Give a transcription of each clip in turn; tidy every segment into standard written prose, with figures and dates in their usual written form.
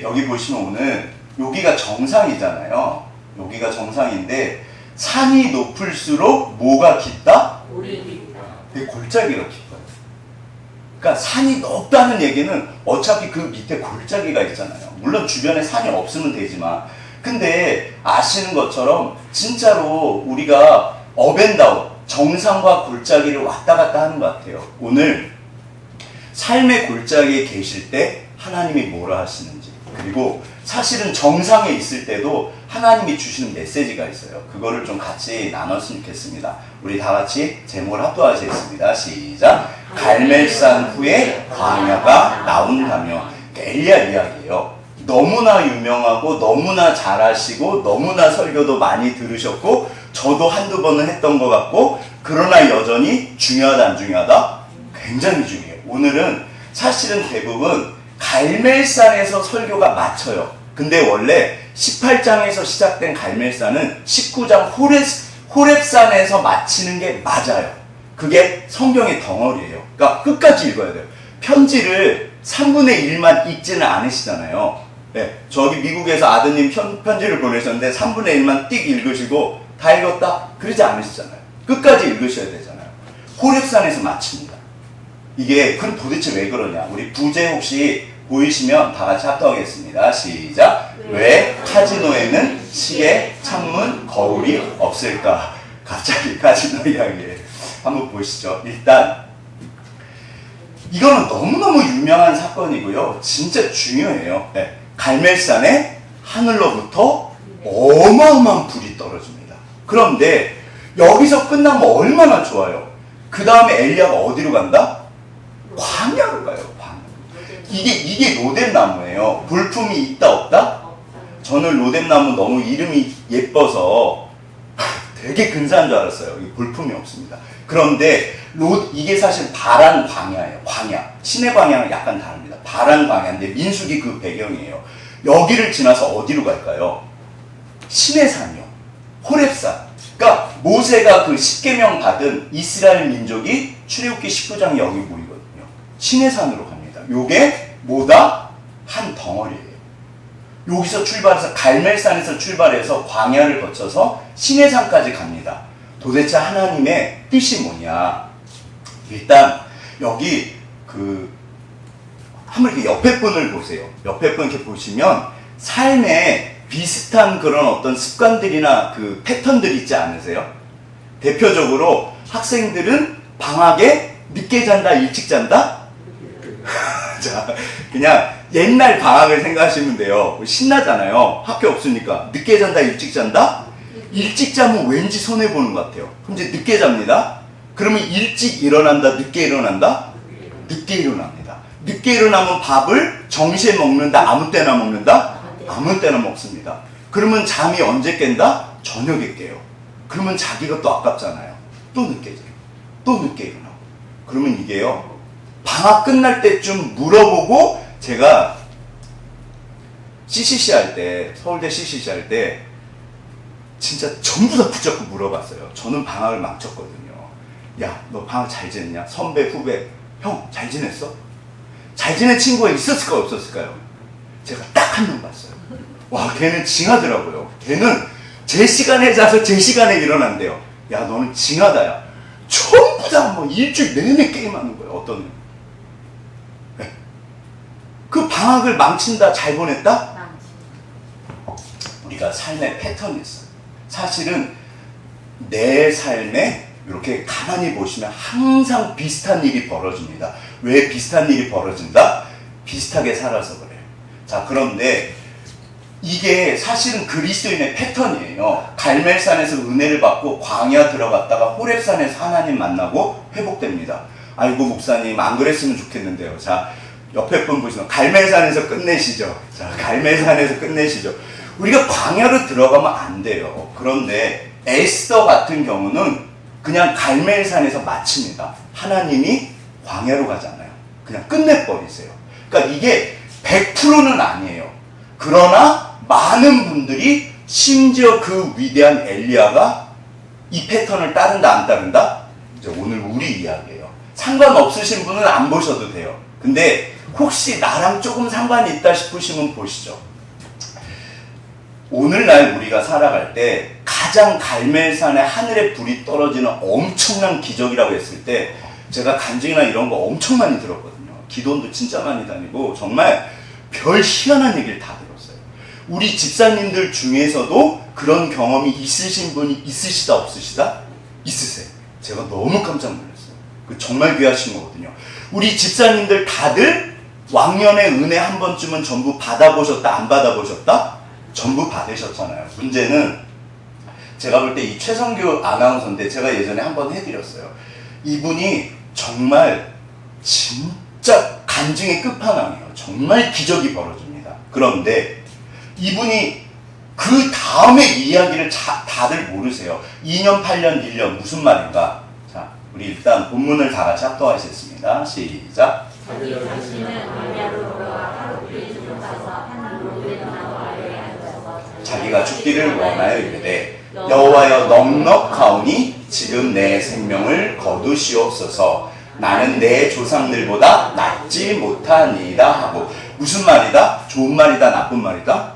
여기 보시면 오늘 여기가 정상이잖아요. 여기가 정상인데 산이 높을수록 뭐가 깊다? 골짜기가 깊어요. 그러니까 산이 높다는 얘기는 어차피 그 밑에 골짜기가 있잖아요. 물론 주변에 산이 없으면 되지만, 근데 아시는 것처럼 진짜로 우리가 업앤다운, 정상과 골짜기를 왔다 갔다 하는 것 같아요. 오늘 삶의 골짜기에 계실 때 하나님이 뭐라 하시는지, 그리고 사실은 정상에 있을 때도 하나님이 주시는 메시지가 있어요. 그거를 좀 같이 나눴으면 좋겠습니다. 우리 다 같이 제목을 합독하시겠습니다. 시작. 갈멜산 후에 광야가 나온다며. 엘리야 이야기예요. 너무나 유명하고 너무나 잘하시고 너무나 설교도 많이 들으셨고 저도 한두 번은 했던 것 같고, 그러나 여전히 중요하다 안 중요하다? 굉장히 중요해요. 오늘은 사실은 대부분 갈멜산에서 설교가 맞춰요. 근데 원래 18장에서 시작된 갈멜산은 19장 호렙산에서 마치는 게 맞아요. 그게 성경의 덩어리예요. 그러니까 끝까지 읽어야 돼요. 편지를 3분의 1만 읽지는 않으시잖아요. 네, 저기 미국에서 아드님 편지를 보내셨는데 3분의 1만 띡 읽으시고 다 읽었다? 그러지 않으시잖아요. 끝까지 읽으셔야 되잖아요. 호렙산에서 마칩니다. 이게 그럼 도대체 왜 그러냐? 우리 부제 혹시 보이시면 다 같이 합독하겠습니다. 시작. 왜 카지노에는 시계, 창문, 거울이 없을까? 갑자기 카지노 이야기에 한번 보시죠. 일단 이거는 너무너무 유명한 사건이고요. 진짜 중요해요. 네. 갈멜산에 하늘로부터 어마어마한 불이 떨어집니다. 그런데 여기서 끝나면 얼마나 좋아요. 그 다음에 엘리야가 어디로 간다? 광야로 가요. 광야. 이게 로뎀나무예요. 볼품이 있다 없다? 저는 로뎀나무 너무 이름이 예뻐서 되게 근사한 줄 알았어요. 볼품이 없습니다. 그런데 이게 사실 바란 광야예요. 광야. 신의 광야는 약간 다릅니다. 바란 광야인데 민수기 그 배경이에요. 여기를 지나서 어디로 갈까요? 신의 산이요. 호렙산. 그러니까 모세가 그 십계명 받은 이스라엘 민족이 출애굽기 19장 여기 보이거든요. 신의 산으로 갑니다. 요게 뭐다? 한 덩어리예요. 여기서 출발해서 갈멜산에서 출발해서 광야를 거쳐서 신의 산까지 갑니다. 도대체 하나님의 뜻이 뭐냐? 일단 여기 한번 이렇게 옆에 분을 보세요. 옆에 분 이렇게 보시면 삶에 비슷한 그런 어떤 습관들이나 그 패턴들 있지 않으세요? 대표적으로 학생들은 방학에 늦게 잔다, 일찍 잔다? 자, 그냥 옛날 방학을 생각하시면 돼요. 신나잖아요. 학교 없으니까. 늦게 잔다, 일찍 잔다? 일찍 자면 왠지 손해보는 것 같아요. 그럼 이제 늦게 잡니다. 그러면 일찍 일어난다, 늦게 일어난다? 늦게 일어납니다. 늦게 일어나면 밥을 정시에 먹는다, 아무 때나 먹는다? 아무 때나 먹습니다. 그러면 잠이 언제 깬다? 저녁에 깨요. 그러면 자기가 또 아깝잖아요. 또 늦게 자요. 또 늦게 일어나고. 그러면 이게요, 방학 끝날 때쯤 물어보고, 제가 CCC 할 때, 서울대 CCC 할 때 진짜 전부 다 붙잡고 물어봤어요. 저는 방학을 망쳤거든요. 야, 너 방학 잘 지냈냐? 선배, 후배, 형 잘 지냈어? 잘 지낸 친구가 있었을까 없었을까요? 제가 딱 한 명 봤어요. 와, 걔는 징하더라고요. 걔는 제 시간에 자서 제 시간에 일어난대요. 야, 너는 징하다야. 전부 다 뭐 일주일 내내 게임하는 거예요. 어떤 애. 네. 그 방학을 망친다, 잘 보냈다? 우리가 삶의 패턴이 있어요. 사실은 내 삶에 이렇게 가만히 보시면 항상 비슷한 일이 벌어집니다. 왜 비슷한 일이 벌어진다? 비슷하게 살아서 그래요. 자, 그런데 이게 사실은 그리스도인의 패턴이에요. 갈멜산에서 은혜를 받고 광야 들어갔다가 호렙산에서 하나님 만나고 회복됩니다. 아이고 목사님 안 그랬으면 좋겠는데요. 자, 옆에 분 보시면 갈멜산에서 끝내시죠. 자, 갈멜산에서 끝내시죠. 우리가 광야로 들어가면 안 돼요. 그런데 에스더 같은 경우는 그냥 갈멜산에서 마칩니다. 하나님이 광야로 가잖아요. 그냥 끝내버리세요. 그러니까 이게 100%는 아니에요. 그러나 많은 분들이 심지어 그 위대한 엘리야가 이 패턴을 따른다 안 따른다? 이제 오늘 우리 이야기예요. 상관없으신 분은 안 보셔도 돼요. 근데 혹시 나랑 조금 상관이 있다 싶으시면 보시죠. 오늘날 우리가 살아갈 때 가장 갈멜산에 하늘에 불이 떨어지는 엄청난 기적이라고 했을 때 제가 간증이나 이런 거 엄청 많이 들었거든요. 기도원도 진짜 많이 다니고 정말 별 희한한 얘기를 다 들었어요. 우리 집사님들 중에서도 그런 경험이 있으신 분이 있으시다 없으시다? 있으세요. 제가 너무 깜짝 놀랐어요. 그 정말 귀하신 거거든요. 우리 집사님들 다들 왕년의 은혜 한 번쯤은 전부 받아보셨다 안 받아보셨다? 전부 받으셨잖아요. 문제는 제가 볼 때 이 최성규 아나운서인데 제가 예전에 한번 해드렸어요. 이분이 정말 진짜 간증의 끝판왕이에요. 정말 기적이 벌어집니다. 그런데 이분이 그 다음에 이야기를 다들 모르세요. 2년, 8년, 1년 무슨 말인가? 자, 우리 일단 본문을 다 같이 합독하겠습니다. 시작. 자기가 죽기를 원하여 이르되 여호와여 넉넉하오니 지금 내 생명을 거두시옵소서. 나는 내 조상들보다 낫지 못하니이다 하고. 무슨 말이다? 좋은 말이다? 나쁜 말이다?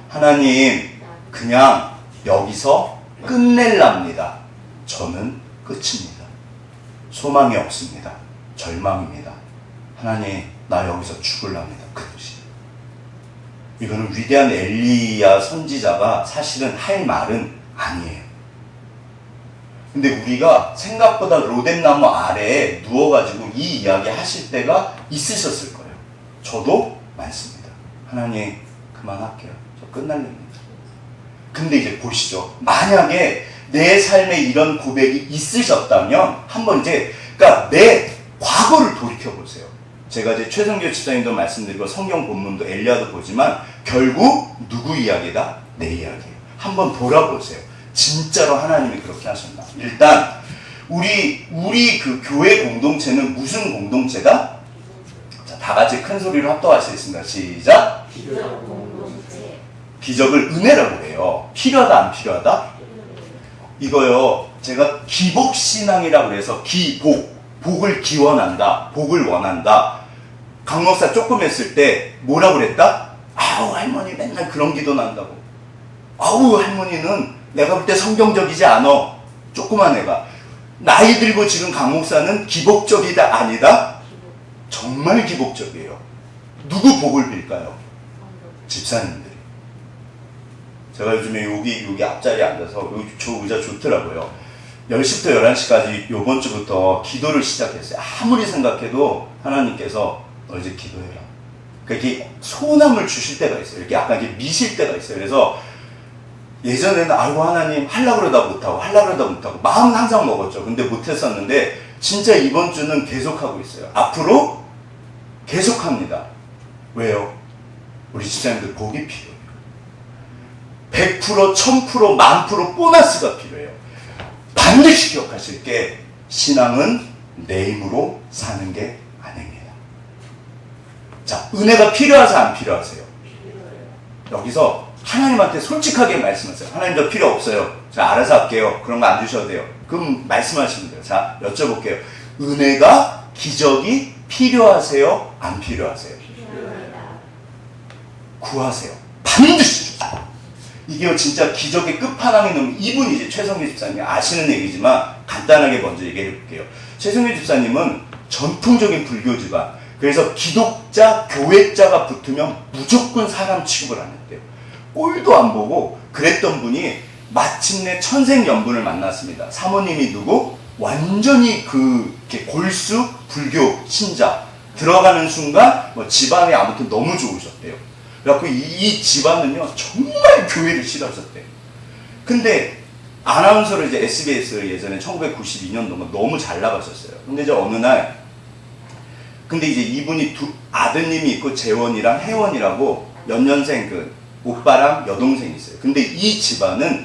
하나님 그냥 여기서 끝낼랍니다. 저는 끝입니다. 소망이 없습니다. 절망입니다. 하나님 나 여기서 죽을랍니다. 그 뜻이에요. 이거는 위대한 엘리야 선지자가 사실은 할 말은 아니에요. 근데 우리가 생각보다 로뎀나무 아래에 누워가지고 이 이야기 하실 때가 있으셨을 거예요. 저도 많습니다. 하나님 그만할게요. 저 끝날랍니다. 근데 이제 보시죠. 만약에 내 삶에 이런 고백이 있으셨다면 한번 이제 그러니까 내 과거를 돌이켜보세요. 제가 이제 최성규 집사님도 말씀드리고 성경 본문도 엘리야도 보지만 결국 누구 이야기다? 내 이야기예요. 한번 돌아보세요. 진짜로 하나님이 그렇게 하셨나? 일단 우리 그 교회 공동체는 무슨 공동체다? 자, 다 같이 큰 소리로 합독하시겠습니다. 시작. 기적 공동체. 기적을 은혜라고 해요. 필요하다 안 필요하다? 이거요. 제가 기복신앙이라고 해서 복을 기원한다. 복을 원한다. 강 목사 조금 했을 때 뭐라고 그랬다? 아우 할머니 맨날 그런 기도 난다고. 아우 할머니는 내가 볼 때 성경적이지 않아. 조그만 애가. 나이 들고 지금 강 목사는 기복적이다 아니다? 정말 기복적이에요. 누구 복을 빌까요? 집사님들이. 제가 요즘에 여기 앞자리에 앉아서 저 의자 좋더라고요. 10시부터 11시까지 요번 주부터 기도를 시작했어요. 아무리 생각해도 하나님께서 너 이제 기도해라. 그러니까 이렇게 소원함을 주실 때가 있어요. 이렇게 약간 이렇게 미실 때가 있어요. 그래서 예전에는 아이고 하나님 하려고 그러다 못하고 마음은 항상 먹었죠. 근데 못했었는데 진짜 이번 주는 계속하고 있어요. 앞으로 계속합니다. 왜요? 우리 집사님들 복이 필요해요. 100%, 1000%, 10,000% 보너스가 필요해요. 반드시 기억하실 게 신앙은 내 힘으로 사는 게 아닙니다. 자, 은혜가 필요하세요? 안 필요하세요? 여기서 하나님한테 솔직하게 말씀하세요. 하나님 저 필요 없어요. 자, 알아서 할게요. 그런 거 안 주셔도 돼요. 그럼 말씀하시면 돼요. 자, 여쭤볼게요. 은혜가, 기적이 필요하세요? 안 필요하세요? 필요합니다. 구하세요. 반드시 주세요. 이게 진짜 기적의 끝판왕이 넘는 이분이 이제 최성규 집사님이 아시는 얘기지만 간단하게 먼저 얘기해 볼게요. 최성규 집사님은 전통적인 불교 집안. 그래서 기독자, 교회자가 붙으면 무조건 사람 취급을 안 했대요. 꼴도 안 보고 그랬던 분이 마침내 천생연분을 만났습니다. 사모님이 누구? 완전히 골수 불교 신자. 들어가는 순간 뭐 집안이 아무튼 너무 좋으셨대요. 그래갖고 이 집안은요 정말 교회를 싫어하셨대요. 근데 아나운서로 이제 SBS 예전에 1992년도가 너무 잘 나가셨어요. 근데 이제 어느 날 근데 이제 이분이 아드님이 있고 재원이랑 혜원이라고 연년생 오빠랑 여동생이 있어요. 근데 이 집안은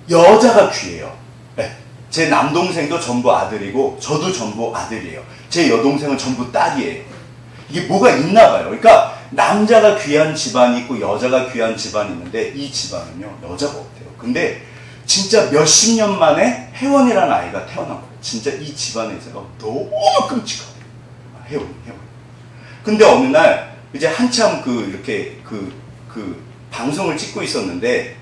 여자가 귀해요. 네. 제 남동생도 전부 아들이고 저도 전부 아들이에요. 제 여동생은 전부 딸이에요. 이게 뭐가 있나 봐요. 그러니까 남자가 귀한 집안이 있고 여자가 귀한 집안이 있는데 이 집안은요 여자가 없대요. 근데 진짜 몇십 년 만에 혜원이라는 아이가 태어난 거예요. 진짜 이 집안에서 너무 끔찍하대요. 혜원. 근데 어느 날 이제 한참 이렇게 방송을 찍고 있었는데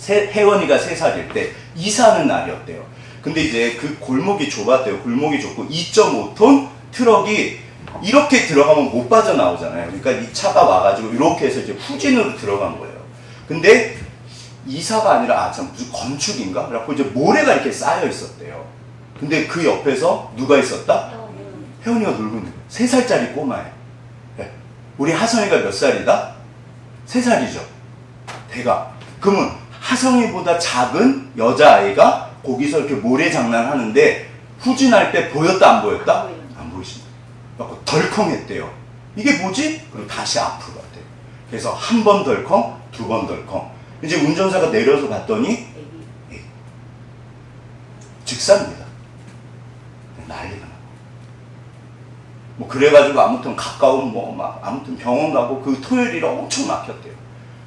혜원이가 3살일 때 이사하는 날이었대요. 근데 이제 그 골목이 좁았대요. 골목이 좁고 2.5톤 트럭이 이렇게 들어가면 못 빠져나오잖아요. 그러니까 이 차가 와가지고 이렇게 해서 이제 후진으로 들어간 거예요. 근데 이사가 아니라 무슨 건축인가? 그래갖고 이제 모래가 이렇게 쌓여 있었대요. 근데 그 옆에서 누가 있었다? 혜원이가 놀고 있는 거예요. 3살짜리 꼬마예요. 네. 우리 하성이가 몇 살이다? 3살이죠. 대가. 그러면 하성이보다 작은 여자아이가 거기서 이렇게 모래 장난하는데 후진할 때 보였다 안 보였다? 안 보이십니다. 그래서 덜컹했대요. 이게 뭐지? 그리고 다시 앞으로 갔대요. 그래서 한 번 덜컹, 2번 덜컹. 이제 운전사가 내려서 봤더니 직사입니다. 난리가 나고. 뭐 그래가지고 아무튼 가까운 아무튼 병원 가고 그 토요일이라 엄청 막혔대요.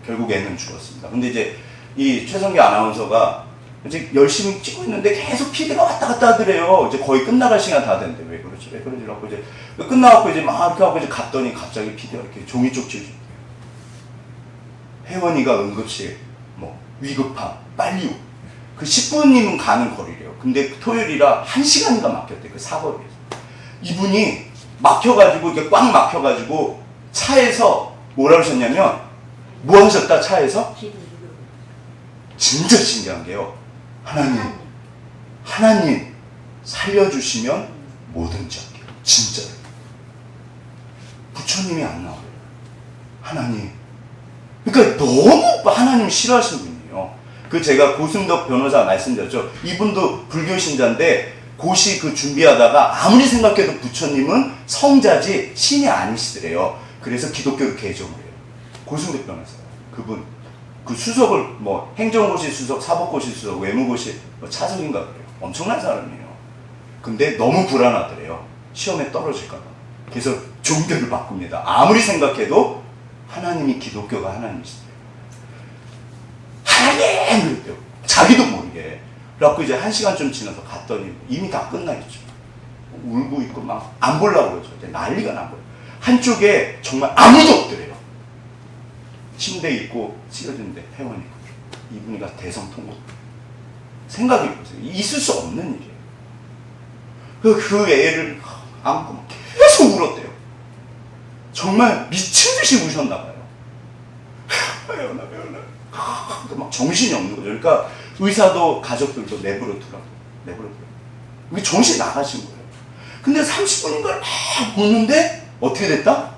결국 애는 죽었습니다. 근데 이제 이 최성기 아나운서가 이제 열심히 찍고 있는데 계속 PD가 왔다 갔다 하더래요. 이제 거의 끝나갈 시간 다 됐는데 왜 그러지? 라고 이제 끝나갖고 이제 막 이렇게 하고 이제 갔더니 갑자기 PD가 이렇게 종이 쪽지 혜원이가 응급실 위급함 빨리 그 10분이면 가는 거리래요. 근데 토요일이라 1시간인가 막혔대. 그 사거리에서 이분이 막혀가지고 이렇게 꽉 막혀가지고 차에서 뭐라 그러셨냐면 뭐 하셨다 차에서? 진짜 신기한 게요. 하나님 살려주시면 뭐든지 할게요. 진짜로. 부처님이 안 나와요. 하나님. 그러니까 너무 하나님 싫어하시는 분이에요. 제가 고승덕 변호사 말씀드렸죠. 이분도 불교 신자인데 고시 준비하다가 아무리 생각해도 부처님은 성자지 신이 아니시더래요. 그래서 기독교를 개종을 해요. 고승덕 변호사. 그분. 그 수석을 행정고시 수석, 사법고시 수석, 외무고시 차석인가 그래요. 엄청난 사람이에요. 근데 너무 불안하더래요. 시험에 떨어질까봐. 그래서 종교를 바꿉니다. 아무리 생각해도 하나님이 기독교가 하나님이시대요. 하나님! 그랬대요. 자기도 모르게. 그래갖고 이제 1시간 좀 지나서 갔더니 이미 다 끝나있죠. 울고 있고 막 안 보려고 그러죠. 이제 난리가 난 거예요. 한쪽에 정말 아무도 없더래요. 침대에 있고 찌어진데 혜원이 이분이가 대성통곡. 생각해보세요. 있을 수 없는 일이에요. 그 애를 안고 계속 울었대요. 정말 미친 듯이 우셨나봐요. 혜원아. 막 정신이 없는 거죠. 그러니까 의사도 가족들도 내버려두라고. 이게 정신이 나가신 거예요. 근데 30분인가 막 우는데 어떻게 됐다?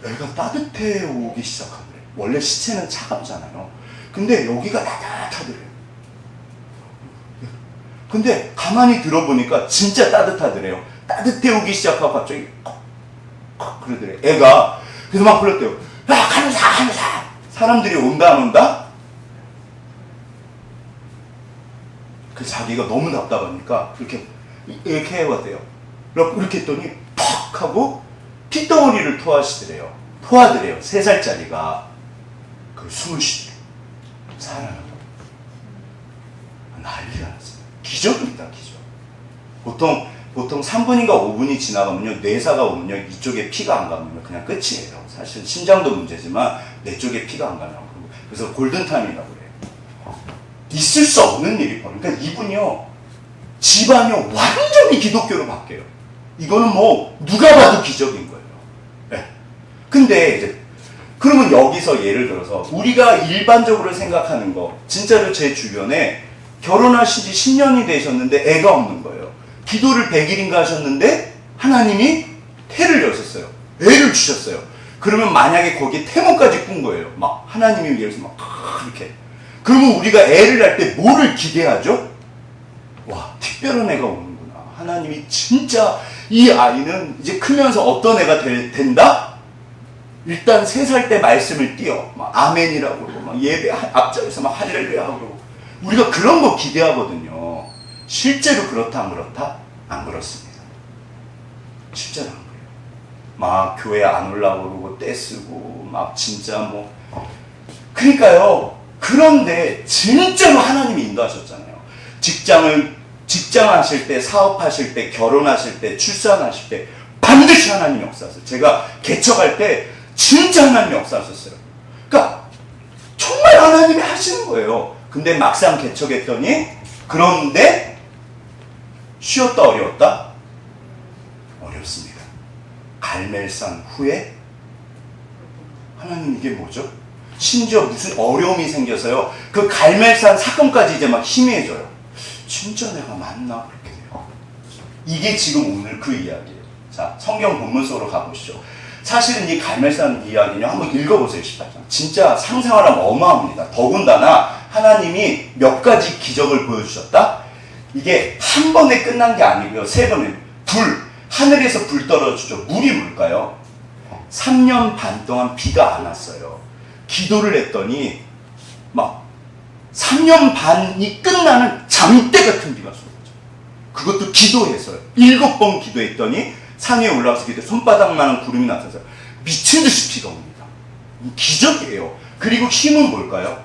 애가 따뜻해 오기 시작하더래요. 원래 시체는 차갑잖아요. 근데 여기가 따뜻하더래요. 근데 가만히 들어보니까 진짜 따뜻하더래요. 따뜻해 오기 시작하고 갑자기 그러더래요. 애가. 그래서 막 불렀대요. 야, 간호사! 사람들이 온다 안 온다? 자기가 너무 답답하니까 이렇게 해왔대요. 이렇게 했더니 퍽 하고 핏덩어리를 토하더래요. 3살짜리가. 숨을 쉬더래요. 살아나고. 난리가 났어요. 기적입니다, 기적. 보통 3분인가 5분이 지나가면요, 뇌사가 오면요, 이쪽에 피가 안 가면 그냥 끝이에요. 사실 심장도 문제지만 내 쪽에 피가 안 가면. 그래서 골든타임이라고 그래요. 있을 수 없는 일이 벌어요. 그러니까 이분이요, 집안이요, 완전히 기독교로 바뀌어요. 이거는 누가 봐도 기적인 거예요. 네. 근데 이제 그러면 여기서 예를 들어서 우리가 일반적으로 생각하는 거, 진짜로 제 주변에 결혼하신 지 10년이 되셨는데 애가 없는 거예요. 기도를 100일인가 하셨는데 하나님이 태를 여셨어요. 애를 주셨어요. 그러면 만약에 거기에 태몽까지 꾼 거예요. 막 하나님이 예를 들어서 막 이렇게. 그러면 우리가 애를 낳을 때 뭐를 기대하죠? 와, 특별한 애가 오는구나. 하나님이 진짜 이 아이는 이제 크면서 어떤 애가 된다? 일단 3살 때 말씀을 띄어 막 아멘이라고 그러고 막 예배 앞장에서 막 할렐루야 하고 그러고 우리가 그런 거 기대하거든요. 실제로 그렇다 안 그렇다? 안 그렇습니다. 실제로 안 그래요. 막 교회 안 올라오고 그러고 떼쓰고 막 진짜 그러니까요. 그런데 진짜로 하나님이 인도하셨잖아요. 직장 하실 때, 사업하실 때, 결혼하실 때, 출산하실 때 반드시 하나님이 역사하셨어요. 제가 개척할 때 진짜 하나님이 역사하셨어요. 그러니까 정말 하나님이 하시는 거예요. 근데 막상 개척했더니, 그런데 쉬었다 어려웠다? 어렵습니다. 갈멜산 후에 하나님 이게 뭐죠? 심지어 무슨 어려움이 생겨서요, 그 갈멜산 사건까지 이제 막 희미해져요. 진짜 내가 맞나? 그렇게 돼요. 이게 지금 오늘 그 이야기예요. 자, 성경 본문 속으로 가보시죠. 사실은 이 갈멜산 이야기는 한번 읽어보세요. 18장. 진짜 상상하라면 어마합니다. 더군다나 하나님이 몇 가지 기적을 보여주셨다? 이게 한 번에 끝난 게 아니고요. 세 번에 하늘에서 불 떨어지죠. 물이 뭘까요? 3년 반 동안 비가 안 왔어요. 기도를 했더니 막 3년 반이 끝나는 잠때 같은 비가 쏟아져요. 그것도 기도해서요. 7번 기도했더니 산 위에 올라가서 기도해 손바닥만한 구름이 나서서 미친 듯이 비가 옵니다. 기적이에요. 그리고 힘은 뭘까요?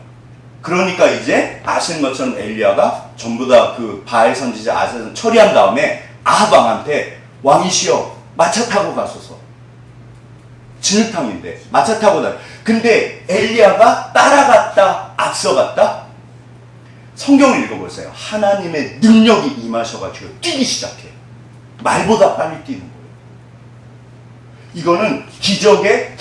그러니까 이제 아시는 것처럼 엘리야가 전부 다 그 바알 선지자 아사를 처리한 다음에 아합 왕한테 왕이시여 마차 타고 가소서. 진흙탕인데 마차 타고 다. 근데 엘리야가 따라갔다 앞서갔다? 성경을 읽어보세요. 하나님의 능력이 임하셔가지고 뛰기 시작해. 말보다 빨리 뛰는 거예요. 이거는 기적의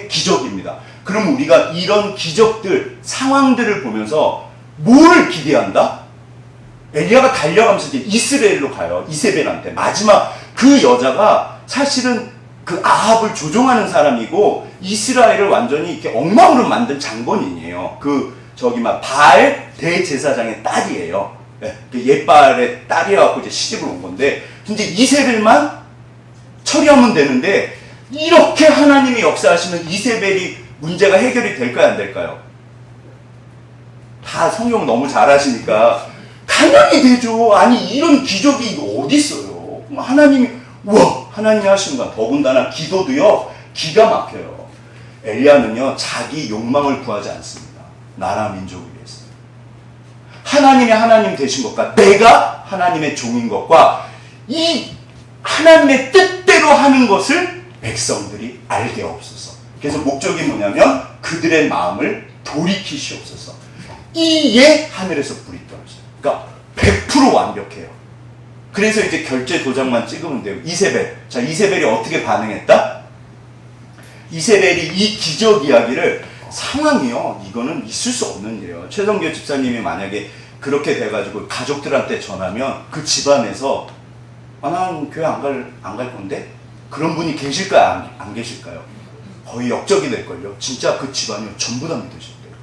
기적입니다. 그럼 우리가 이런 기적들, 상황들을 보면서 뭘 기대한다? 엘리야가 달려가면서 이제 이스라엘로 가요. 이세벨한테. 마지막 그 여자가 사실은 그 아합을 조종하는 사람이고 이스라엘을 완전히 이렇게 엉망으로 만든 장본인이에요. 바알 대제사장의 딸이에요. 네, 옛바알의 딸이라고 이제 시집을 온 건데, 근데 이세벨만 처리하면 되는데, 이렇게 하나님이 역사하시면 이세벨이 문제가 해결이 될까요, 안 될까요? 다 성경 너무 잘 아시니까 당연히 되죠. 아니 이런 기적이 어디 있어요? 하나님이 하시는 거야. 더군다나 기도도요 기가 막혀요. 엘리야는요 자기 욕망을 구하지 않습니다. 나라 민족을 위해서. 하나님이 하나님 되신 것과 내가 하나님의 종인 것과 이 하나님의 뜻대로 하는 것을 백성들이 알게 없어서. 그래서 목적이 뭐냐면 그들의 마음을 돌이키시옵소서. 이에 하늘에서 불이 떨어져요. 그러니까 100% 완벽해요. 그래서 이제 결제 도장만 찍으면 돼요. 이세벨. 자, 이세벨이 어떻게 반응했다? 이세벨이 이 기적 이야기를 상황이요. 이거는 있을 수 없는 일이에요. 최성교 집사님이 만약에 그렇게 돼가지고 가족들한테 전하면 그 집안에서 난 교회 안 갈 건데? 그런 분이 계실까요? 안 계실까요? 거의 역적이 될걸요. 진짜 그 집안이 전부 다 믿으셨대요.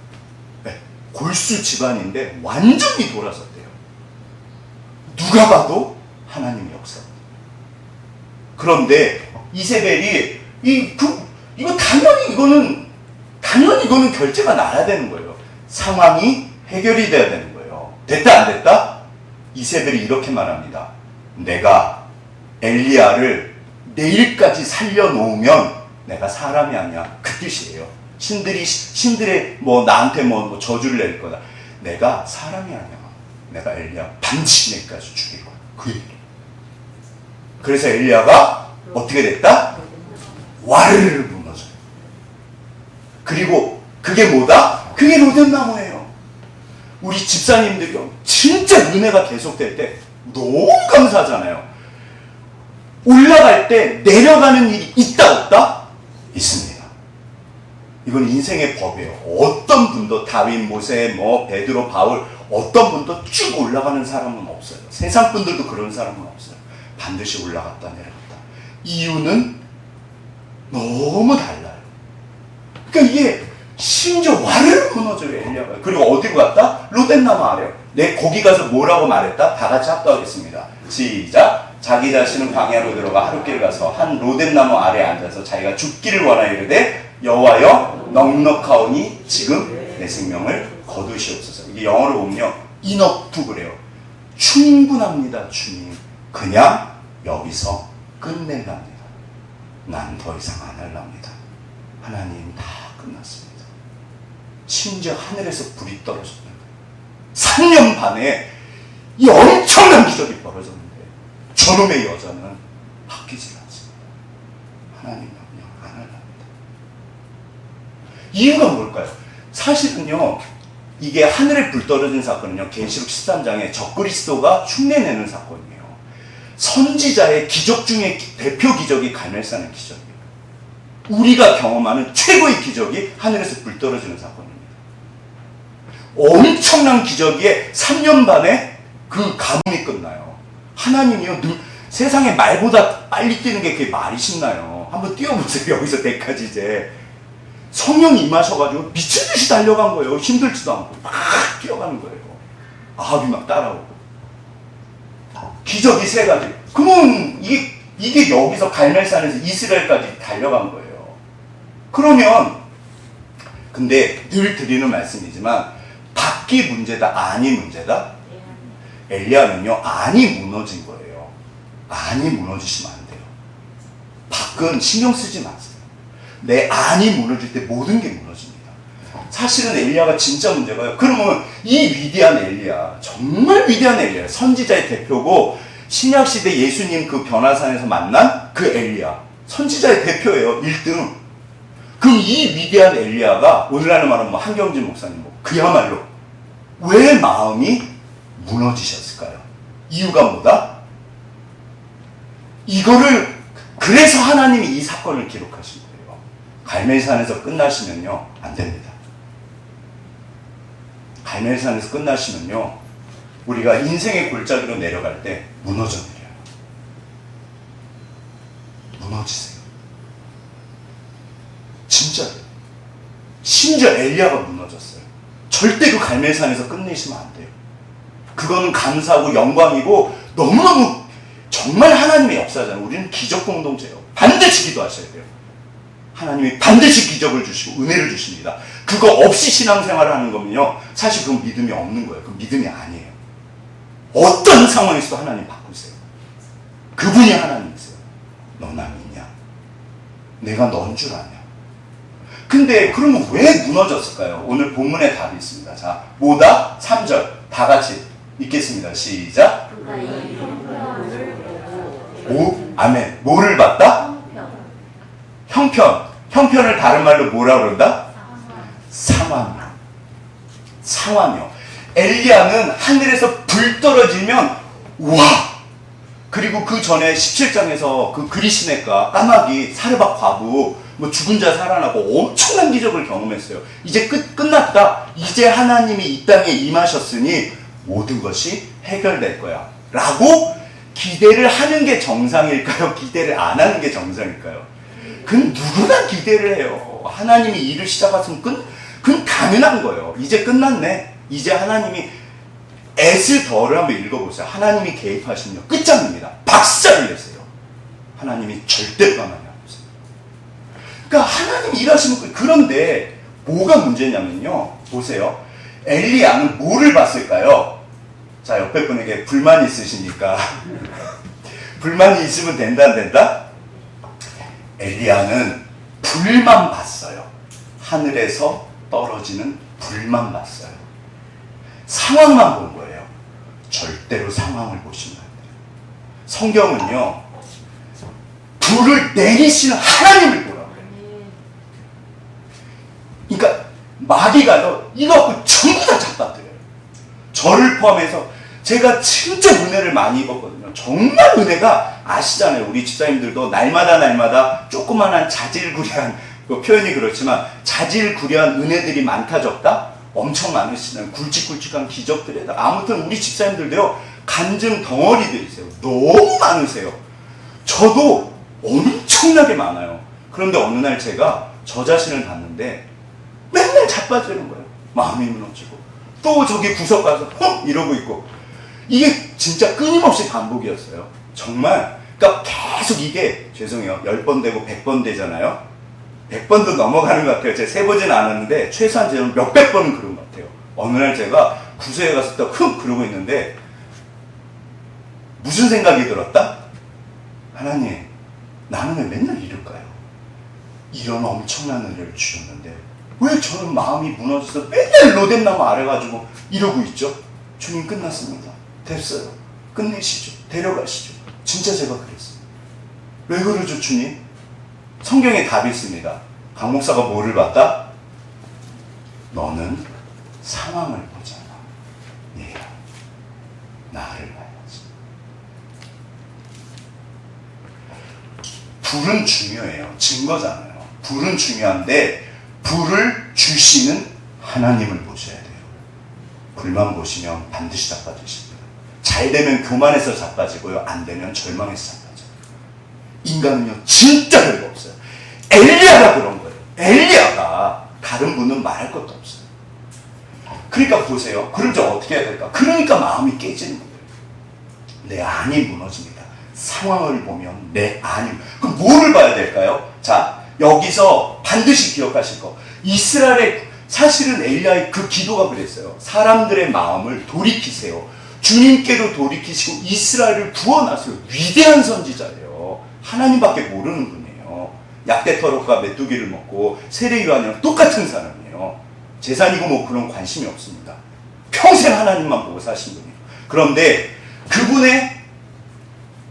네, 골수 집안인데 완전히 돌아섰대요. 누가 봐도 하나님의 역사입니다. 그런데 이세벨이 당연히 이거는 결제가 나야 되는 거예요. 상황이 해결이 돼야 되는 거예요. 됐다 안 됐다? 이세벨이 이렇게 말합니다. 내가 엘리야를 내일까지 살려놓으면 내가 사람이 아니야. 그 뜻이에요. 신들의 나한테 저주를 낼 거다. 내가 사람이 아니야. 내가 엘리야 반드시 내일까지 죽일 거야. 그 얘기. 그래서 엘리야가 어떻게 됐다? 와르르 무너져요. 그리고 그게 뭐다? 그게 로뎀나무예요. 우리 집사님들이요 진짜 은혜가 계속될 때 너무 감사하잖아요. 올라갈 때 내려가는 일이 있다 없다? 있습니다. 이건 인생의 법이에요. 어떤 분도 다윗, 모세, 베드로, 바울 어떤 분도 쭉 올라가는 사람은 없어요. 세상 분들도 그런 사람은 없어요. 반드시 올라갔다 내려갔다. 이유는 너무 달라요. 그러니까 이게 심지어 와르르 무너져요. 엘리야가. 그리고 어디로 갔다? 로뎀나무 아래요. 거기 가서 뭐라고 말했다? 다 같이 합독하겠습니다. 시작. 자기 자신은 광야로 들어가 하룻길 가서 한 로뎀나무 아래에 앉아서 자기가 죽기를 원하여 이르되 여호와여 넉넉하오니 지금 내 생명을 거두시옵소서. 이게 영어로 보면요 enough 그래요. 충분합니다 주님. 그냥 여기서 끝낼랍니다. 난 더 이상 안 할랍니다. 하나님 다 끝났습니다. 심지어 하늘에서 불이 떨어졌는 거예요. 3년 반에 이 엄청난 기적이 벌어졌는데 저놈의 여자는 바뀌지 않습니다. 하나님은 그냥 안 하랍니다. 이유가 뭘까요? 사실은요, 이게 하늘에 불 떨어진 사건은요, 계시록 13장에 적그리스도가 흉내내는 사건이에요. 선지자의 기적 중에 대표 기적이 갈멜산의 기적이에요. 우리가 경험하는 최고의 기적이 하늘에서 불 떨어지는 사건입니다. 엄청난 기적에 3년 반에 그 가뭄이 끝나요. 하나님이요, 세상에 말보다 빨리 뛰는 게 그게 말이 쉽나요? 한번 뛰어보세요. 여기서 때까지 이제 성령이 임하셔가지고 미친듯이 달려간 거예요. 힘들지도 않고 막 뛰어가는 거예요. 아합이 막 따라오고. 기적이 3가지. 그러면 이게 여기서 갈멜산에서 이스라엘까지 달려간 거예요. 그러면 근데 늘 드리는 말씀이지만 밖이 문제다, 안이 문제다? 엘리야는요, 안이 무너진 거예요. 안이 무너지시면 안 돼요. 밖은 신경 쓰지 마세요. 내 안이 무너질 때 모든 게 무너집니다. 사실은 엘리야가 진짜 문제가요. 그러면 이 위대한 엘리야, 정말 위대한 엘리야, 선지자의 대표고 신약시대 예수님 그 변화산에서 만난 그 엘리야, 선지자의 대표예요. 1등. 그럼 이 위대한 엘리야가 오늘날로 말하면 뭐 한경진 목사님, 그야말로 왜 마음이 무너지셨을까요? 이유가 뭐다? 이거를 그래서 하나님이 이 사건을 기록하신 거예요. 갈멜산에서 끝나시면요, 안 됩니다. 갈멜산에서 끝나시면요, 우리가 인생의 골짜기로 내려갈 때 무너져 내려요. 무너지세요. 진짜요. 심지어 엘리야가 무너졌어요. 절대 그 갈멜산에서 끝내시면 안 돼요. 그거는 감사하고 영광이고 너무너무 정말 하나님의 역사잖아요. 우리는 기적 공동체예요. 반드시 기도하셔야 돼요. 하나님이 반드시 기적을 주시고 은혜를 주십니다. 그거 없이 신앙생활을 하는 거면요, 사실 그건 믿음이 없는 거예요. 그건 믿음이 아니에요. 어떤 상황에서도 하나님 바꾸세요. 그분이 하나님이세요. 너 나 믿냐? 내가 넌 줄 아냐? 근데 그러면 왜 무너졌을까요? 오늘 본문에 답이 있습니다. 자, 뭐다? 3절 다 같이 읽겠습니다. 시작. 오, 아멘. 뭐를 봤다? 형편. 형편을 다른 말로 뭐라 그런다? 상황이요. 상황이요. 엘리야는 하늘에서 불 떨어지면 와. 그리고 그 전에 17장에서 그 그리시네가 까마귀 사르밧 과부 뭐 죽은 자 살아나고 엄청난 기적을 경험했어요. 이제 끝났다. 이제 하나님이 이 땅에 임하셨으니 모든 것이 해결될 거야. 라고 기대를 하는 게 정상일까요? 기대를 안 하는 게 정상일까요? 그건 누구나 기대를 해요. 하나님이 일을 시작하시면 그건 당연한 거예요. 이제 끝났네. 이제 하나님이 에스더를 한번 읽어보세요. 하나님이 개입하시면요, 끝장입니다. 박살을 내세요. 하나님이 절대 가만히 안 보세요. 그러니까 하나님이 일하시는 거예요. 그런데 뭐가 문제냐면요, 보세요. 엘리야는 뭐를 봤을까요? 자, 옆에 분에게 불만이 있으시니까 불만이 있으면 된다 안 된다? 엘리야는 불만 봤어요. 하늘에서 떨어지는 불만 봤어요. 상황만 본 거예요. 절대로 상황을 보시면 안 돼요. 성경은요, 불을 내리시는 하나님을 보라고 해요. 그러니까 마귀가 이거 갖고 전부 다 잡아들여요. 저를 포함해서 제가 진짜 은혜를 많이 입었거든요. 정말 은혜가, 아시잖아요. 우리 집사님들도 날마다 조그만한 자질구레한, 표현이 그렇지만 자질구레한 은혜들이 많다 적다? 엄청 많으시잖아요. 굵직굵직한 기적들에다가. 아무튼 우리 집사님들도요, 간증 덩어리들이세요. 너무 많으세요. 저도 엄청나게 많아요. 그런데 어느 날 제가 저 자신을 봤는데 맨날 자빠지는 거예요. 마음이 무너지고 또 저기 구석 가서 이러고 있고. 이게 진짜 끊임없이 반복이었어요. 정말. 그러니까 계속 이게, 죄송해요, 10번 되고 100번 되잖아요. 100번도 넘어가는 것 같아요. 제가 세보진 않았는데 최소한 저는 몇백 번은 그런 것 같아요. 어느 날 제가 구석에 가서 또 그러고 있는데 무슨 생각이 들었다? 하나님, 나는 왜 맨날 이럴까요? 이런 엄청난 은혜를 주셨는데 왜 저는 마음이 무너져서 맨날 로뎀나무 아래 가지고 이러고 있죠? 주님, 끝났습니다. 됐어요. 끝내시죠. 데려가시죠. 진짜 제가 그랬어요. 왜 그러죠, 주님? 성경에 답이 있습니다. 강 목사가 뭐를 봤다? 너는 상황을 보잖아. 얘야, 나를 봐야지. 불은 중요해요. 증거잖아요. 불은 중요한데 불을 주시는 하나님을 보셔야 돼요. 불만 보시면 반드시 자빠지십니다. 잘 되면 교만해서 자빠지고요. 안 되면 절망해서 자빠져요. 인간은요 진짜 별거 없어요. 엘리야가 그런 거예요. 엘리야가 다른 분은 말할 것도 없어요. 그러니까 보세요. 그럼 저 어떻게 해야 될까? 그러니까 마음이 깨지는 거예요. 내 안이 무너집니다. 상황을 보면 내 안이. 그럼 뭐를 봐야 될까요? 자, 여기서 반드시 기억하실 거. 이스라엘의 사실은 엘리야의 그 기도가 그랬어요. 사람들의 마음을 돌이키세요. 주님께로 돌이키시고 이스라엘을 구원하세요. 위대한 선지자예요. 하나님밖에 모르는 분이에요. 약대터럭과 메뚜기를 먹고 세례요한이랑 똑같은 사람이에요. 재산이고 뭐 그런 관심이 없습니다. 평생 하나님만 보고 사신 분이에요. 그런데 그분의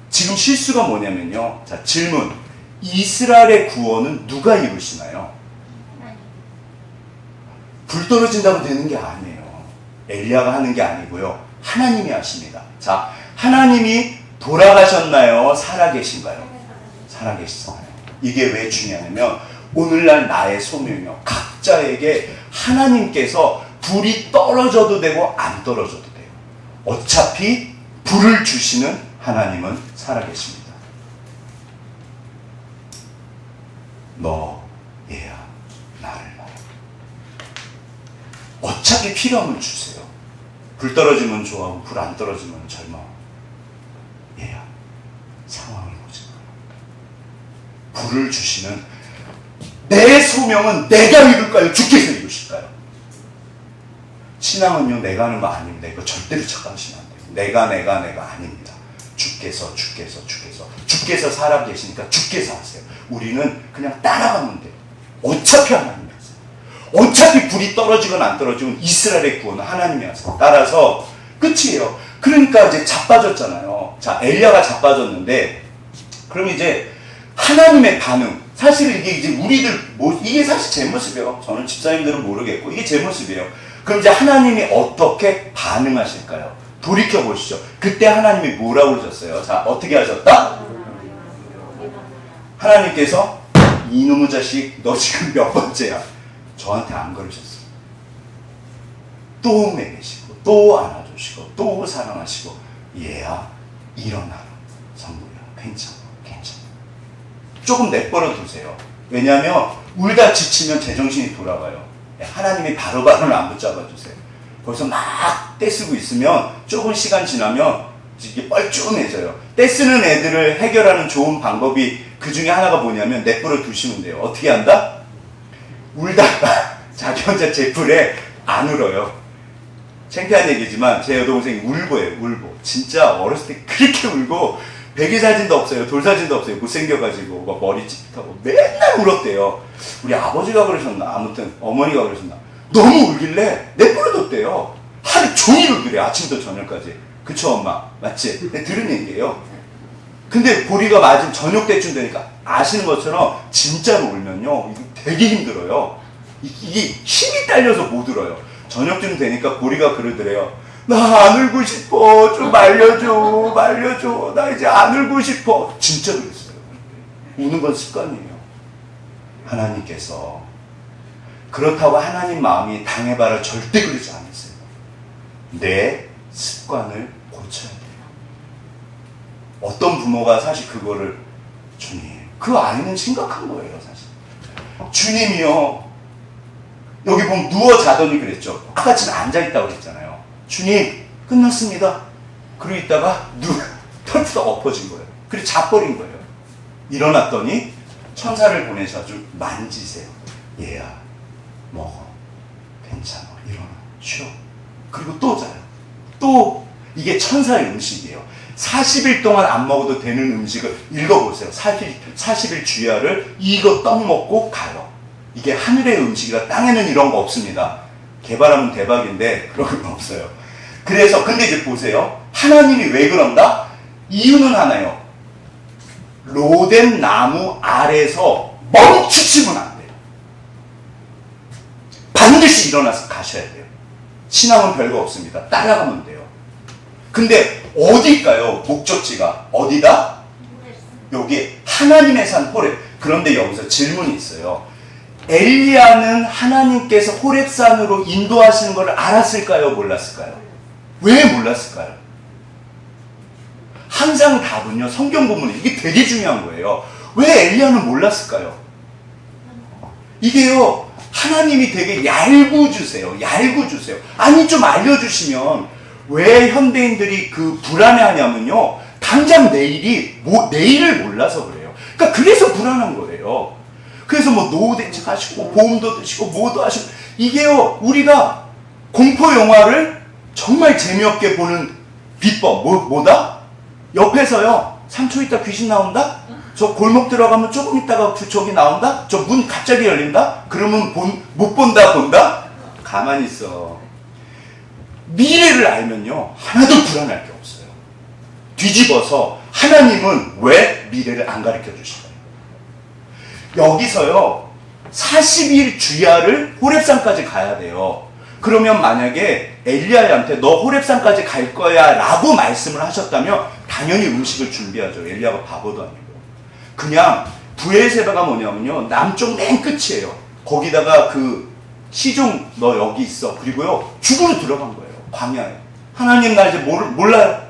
지금 실수가 뭐냐면요. 자, 질문. 이스라엘의 구원은 누가 이루시나요? 불 떨어진다고 되는 게 아니에요. 엘리야가 하는 게 아니고요. 하나님이 하십니다. 자, 하나님이 돌아가셨나요? 살아계신가요? 살아계시잖아요. 이게 왜 중요하냐면 오늘날 나의 소명이요. 각자에게 하나님께서 불이 떨어져도 되고 안 떨어져도 돼요. 어차피 불을 주시는 하나님은 살아계십니다. 너 얘야 나를 봐라. 어차피 필요함을 주세요. 불 떨어지면 좋아하고 불 안 떨어지면 절망. 얘야 상황을 보지 마라. 불을 주시는 내 소명은 내가 이룰까요? 주께서 이루실까요? 신앙은요 내가 하는 거 아닙니다. 이거 절대로 착각하시면 안 돼요. 내가 아닙니다. 주께서 살아계시니까 주께서 하세요. 우리는 그냥 따라가면 돼요. 어차피 하나님이 하세요. 어차피 불이 떨어지건 안 떨어지건 이스라엘의 구원은 하나님이 하세요. 따라서 끝이에요. 그러니까 이제 자빠졌잖아요. 자, 엘리야가 자빠졌는데 그럼 이제 하나님의 반응. 사실 이게 이제 우리들 이게 사실 제 모습이에요. 저는 집사님들은 모르겠고 이게 제 모습이에요. 그럼 이제 하나님이 어떻게 반응하실까요? 돌이켜 보시죠. 그때 하나님이 뭐라고 그러셨어요? 자, 어떻게 하셨다? 하나님께서 이놈의 자식 너 지금 몇 번째야? 저한테 안 그러셨어요. 또 먹이시고 또 안아주시고 또 사랑하시고 얘야 일어나라. 성부야 괜찮아. 조금 내버려 두세요. 왜냐하면 울다 지치면 제정신이 돌아가요. 하나님이 바로바로 안 붙잡아 주세요. 거기서 막 떼쓰고 있으면 조금 시간 지나면 이게 뻘쭘해져요. 떼쓰는 애들을 해결하는 좋은 방법이 그 중에 하나가 뭐냐면 내버려 두시면 돼요. 어떻게 한다? 울다가 자기 혼자 제 풀에 안 울어요. 창피한 얘기지만 제 여동생이 울보예요. 울보. 진짜 어렸을 때 그렇게 울고 베개 사진도 없어요. 돌 사진도 없어요. 못생겨가지고 막 머리 찝하고 맨날 울었대요. 우리 아버지가 그러셨나? 아무튼 어머니가 그러셨나? 너무 울길래 내버려뒀대요. 하루 종일 울더래. 아침부터 저녁까지. 그쵸 엄마? 맞지? 네, 들은 얘기예요. 근데 보리가 맞은 저녁 때쯤 되니까 아시는 것처럼 진짜로 울면요 이게 되게 힘들어요. 이게 힘이 딸려서 못 울어요. 저녁쯤 되니까 보리가 그러더래요. 나 안 울고 싶어. 좀 말려줘. 나 이제 안 울고 싶어. 진짜 그랬어요. 우는 건 습관이에요. 하나님께서 그렇다고 하나님 마음이 당해봐라 절대 그러지 않으세요. 내 습관을 고쳐야 돼요. 어떤 부모가 사실 그거를 주님, 그 아이는 심각한 거예요 사실. 주님이요 여기 보면 누워 자더니 그랬죠. 아까처럼 앉아있다고 그랬잖아요. 주님 끝났습니다. 그러고 있다가 털푸덕 엎어진 거예요. 그리고 자버린 거예요. 일어났더니 천사를 보내셔가지고 만지세요. 얘야 먹어. 괜찮아. 일어나. 쉬어. 그리고 또 자요. 또 이게 천사의 음식이에요. 40일 동안 안 먹어도 되는 음식을 읽어보세요. 40일 주야를 이거 떡 먹고 가요. 이게 하늘의 음식이라 땅에는 이런 거 없습니다. 개발하면 대박인데 그런 건 없어요. 그래서 근데 이제 보세요. 하나님이 왜 그런다? 이유는 하나요. 로뎀 나무 아래서 멈추시면 안 돼요. 반드시 일어나서 가셔야 돼요. 신앙은 별거 없습니다. 따라가면 돼요. 근데 어딜까요? 목적지가 어디다? 여기 하나님의 산 호렙. 그런데 여기서 질문이 있어요. 엘리야는 하나님께서 호렙산으로 인도하시는 걸 알았을까요? 몰랐을까요? 왜 몰랐을까요? 항상 답은요, 성경 본문에 이게 되게 중요한 거예요. 왜 엘리야는 몰랐을까요? 이게요, 하나님이 되게 얄궂으세요. 얄궂으세요. 아니, 좀 알려주시면 왜 현대인들이 그 불안해하냐면요, 당장 내일을 몰라서 그래요. 그러니까 그래서 불안한 거예요. 그래서 뭐 노후대책 하시고 보험도 드시고 뭐도 하시고, 이게요, 우리가 공포 영화를 정말 재미없게 보는 비법 뭐다? 옆에서요, 3초 있다 귀신 나온다? 저 골목 들어가면 조금 있다가 저기 나온다? 저 문 갑자기 열린다? 그러면 못 본다? 가만히 있어. 미래를 알면요, 하나도 불안할 게 없어요. 뒤집어서 하나님은 왜 미래를 안 가르쳐 주실까요? 여기서요, 40일 주야를 호렙산까지 가야 돼요. 그러면 만약에 엘리야한테 너 호렙산까지 갈 거야 라고 말씀을 하셨다면 당연히 음식을 준비하죠. 엘리야가 바보도 아니고. 그냥 브엘세바가 뭐냐면요, 남쪽 맨 끝이에요. 거기다가 그 시종 너 여기 있어. 그리고요, 죽으로 들어간 거예요. 광야에. 하나님 나 이제 몰라요.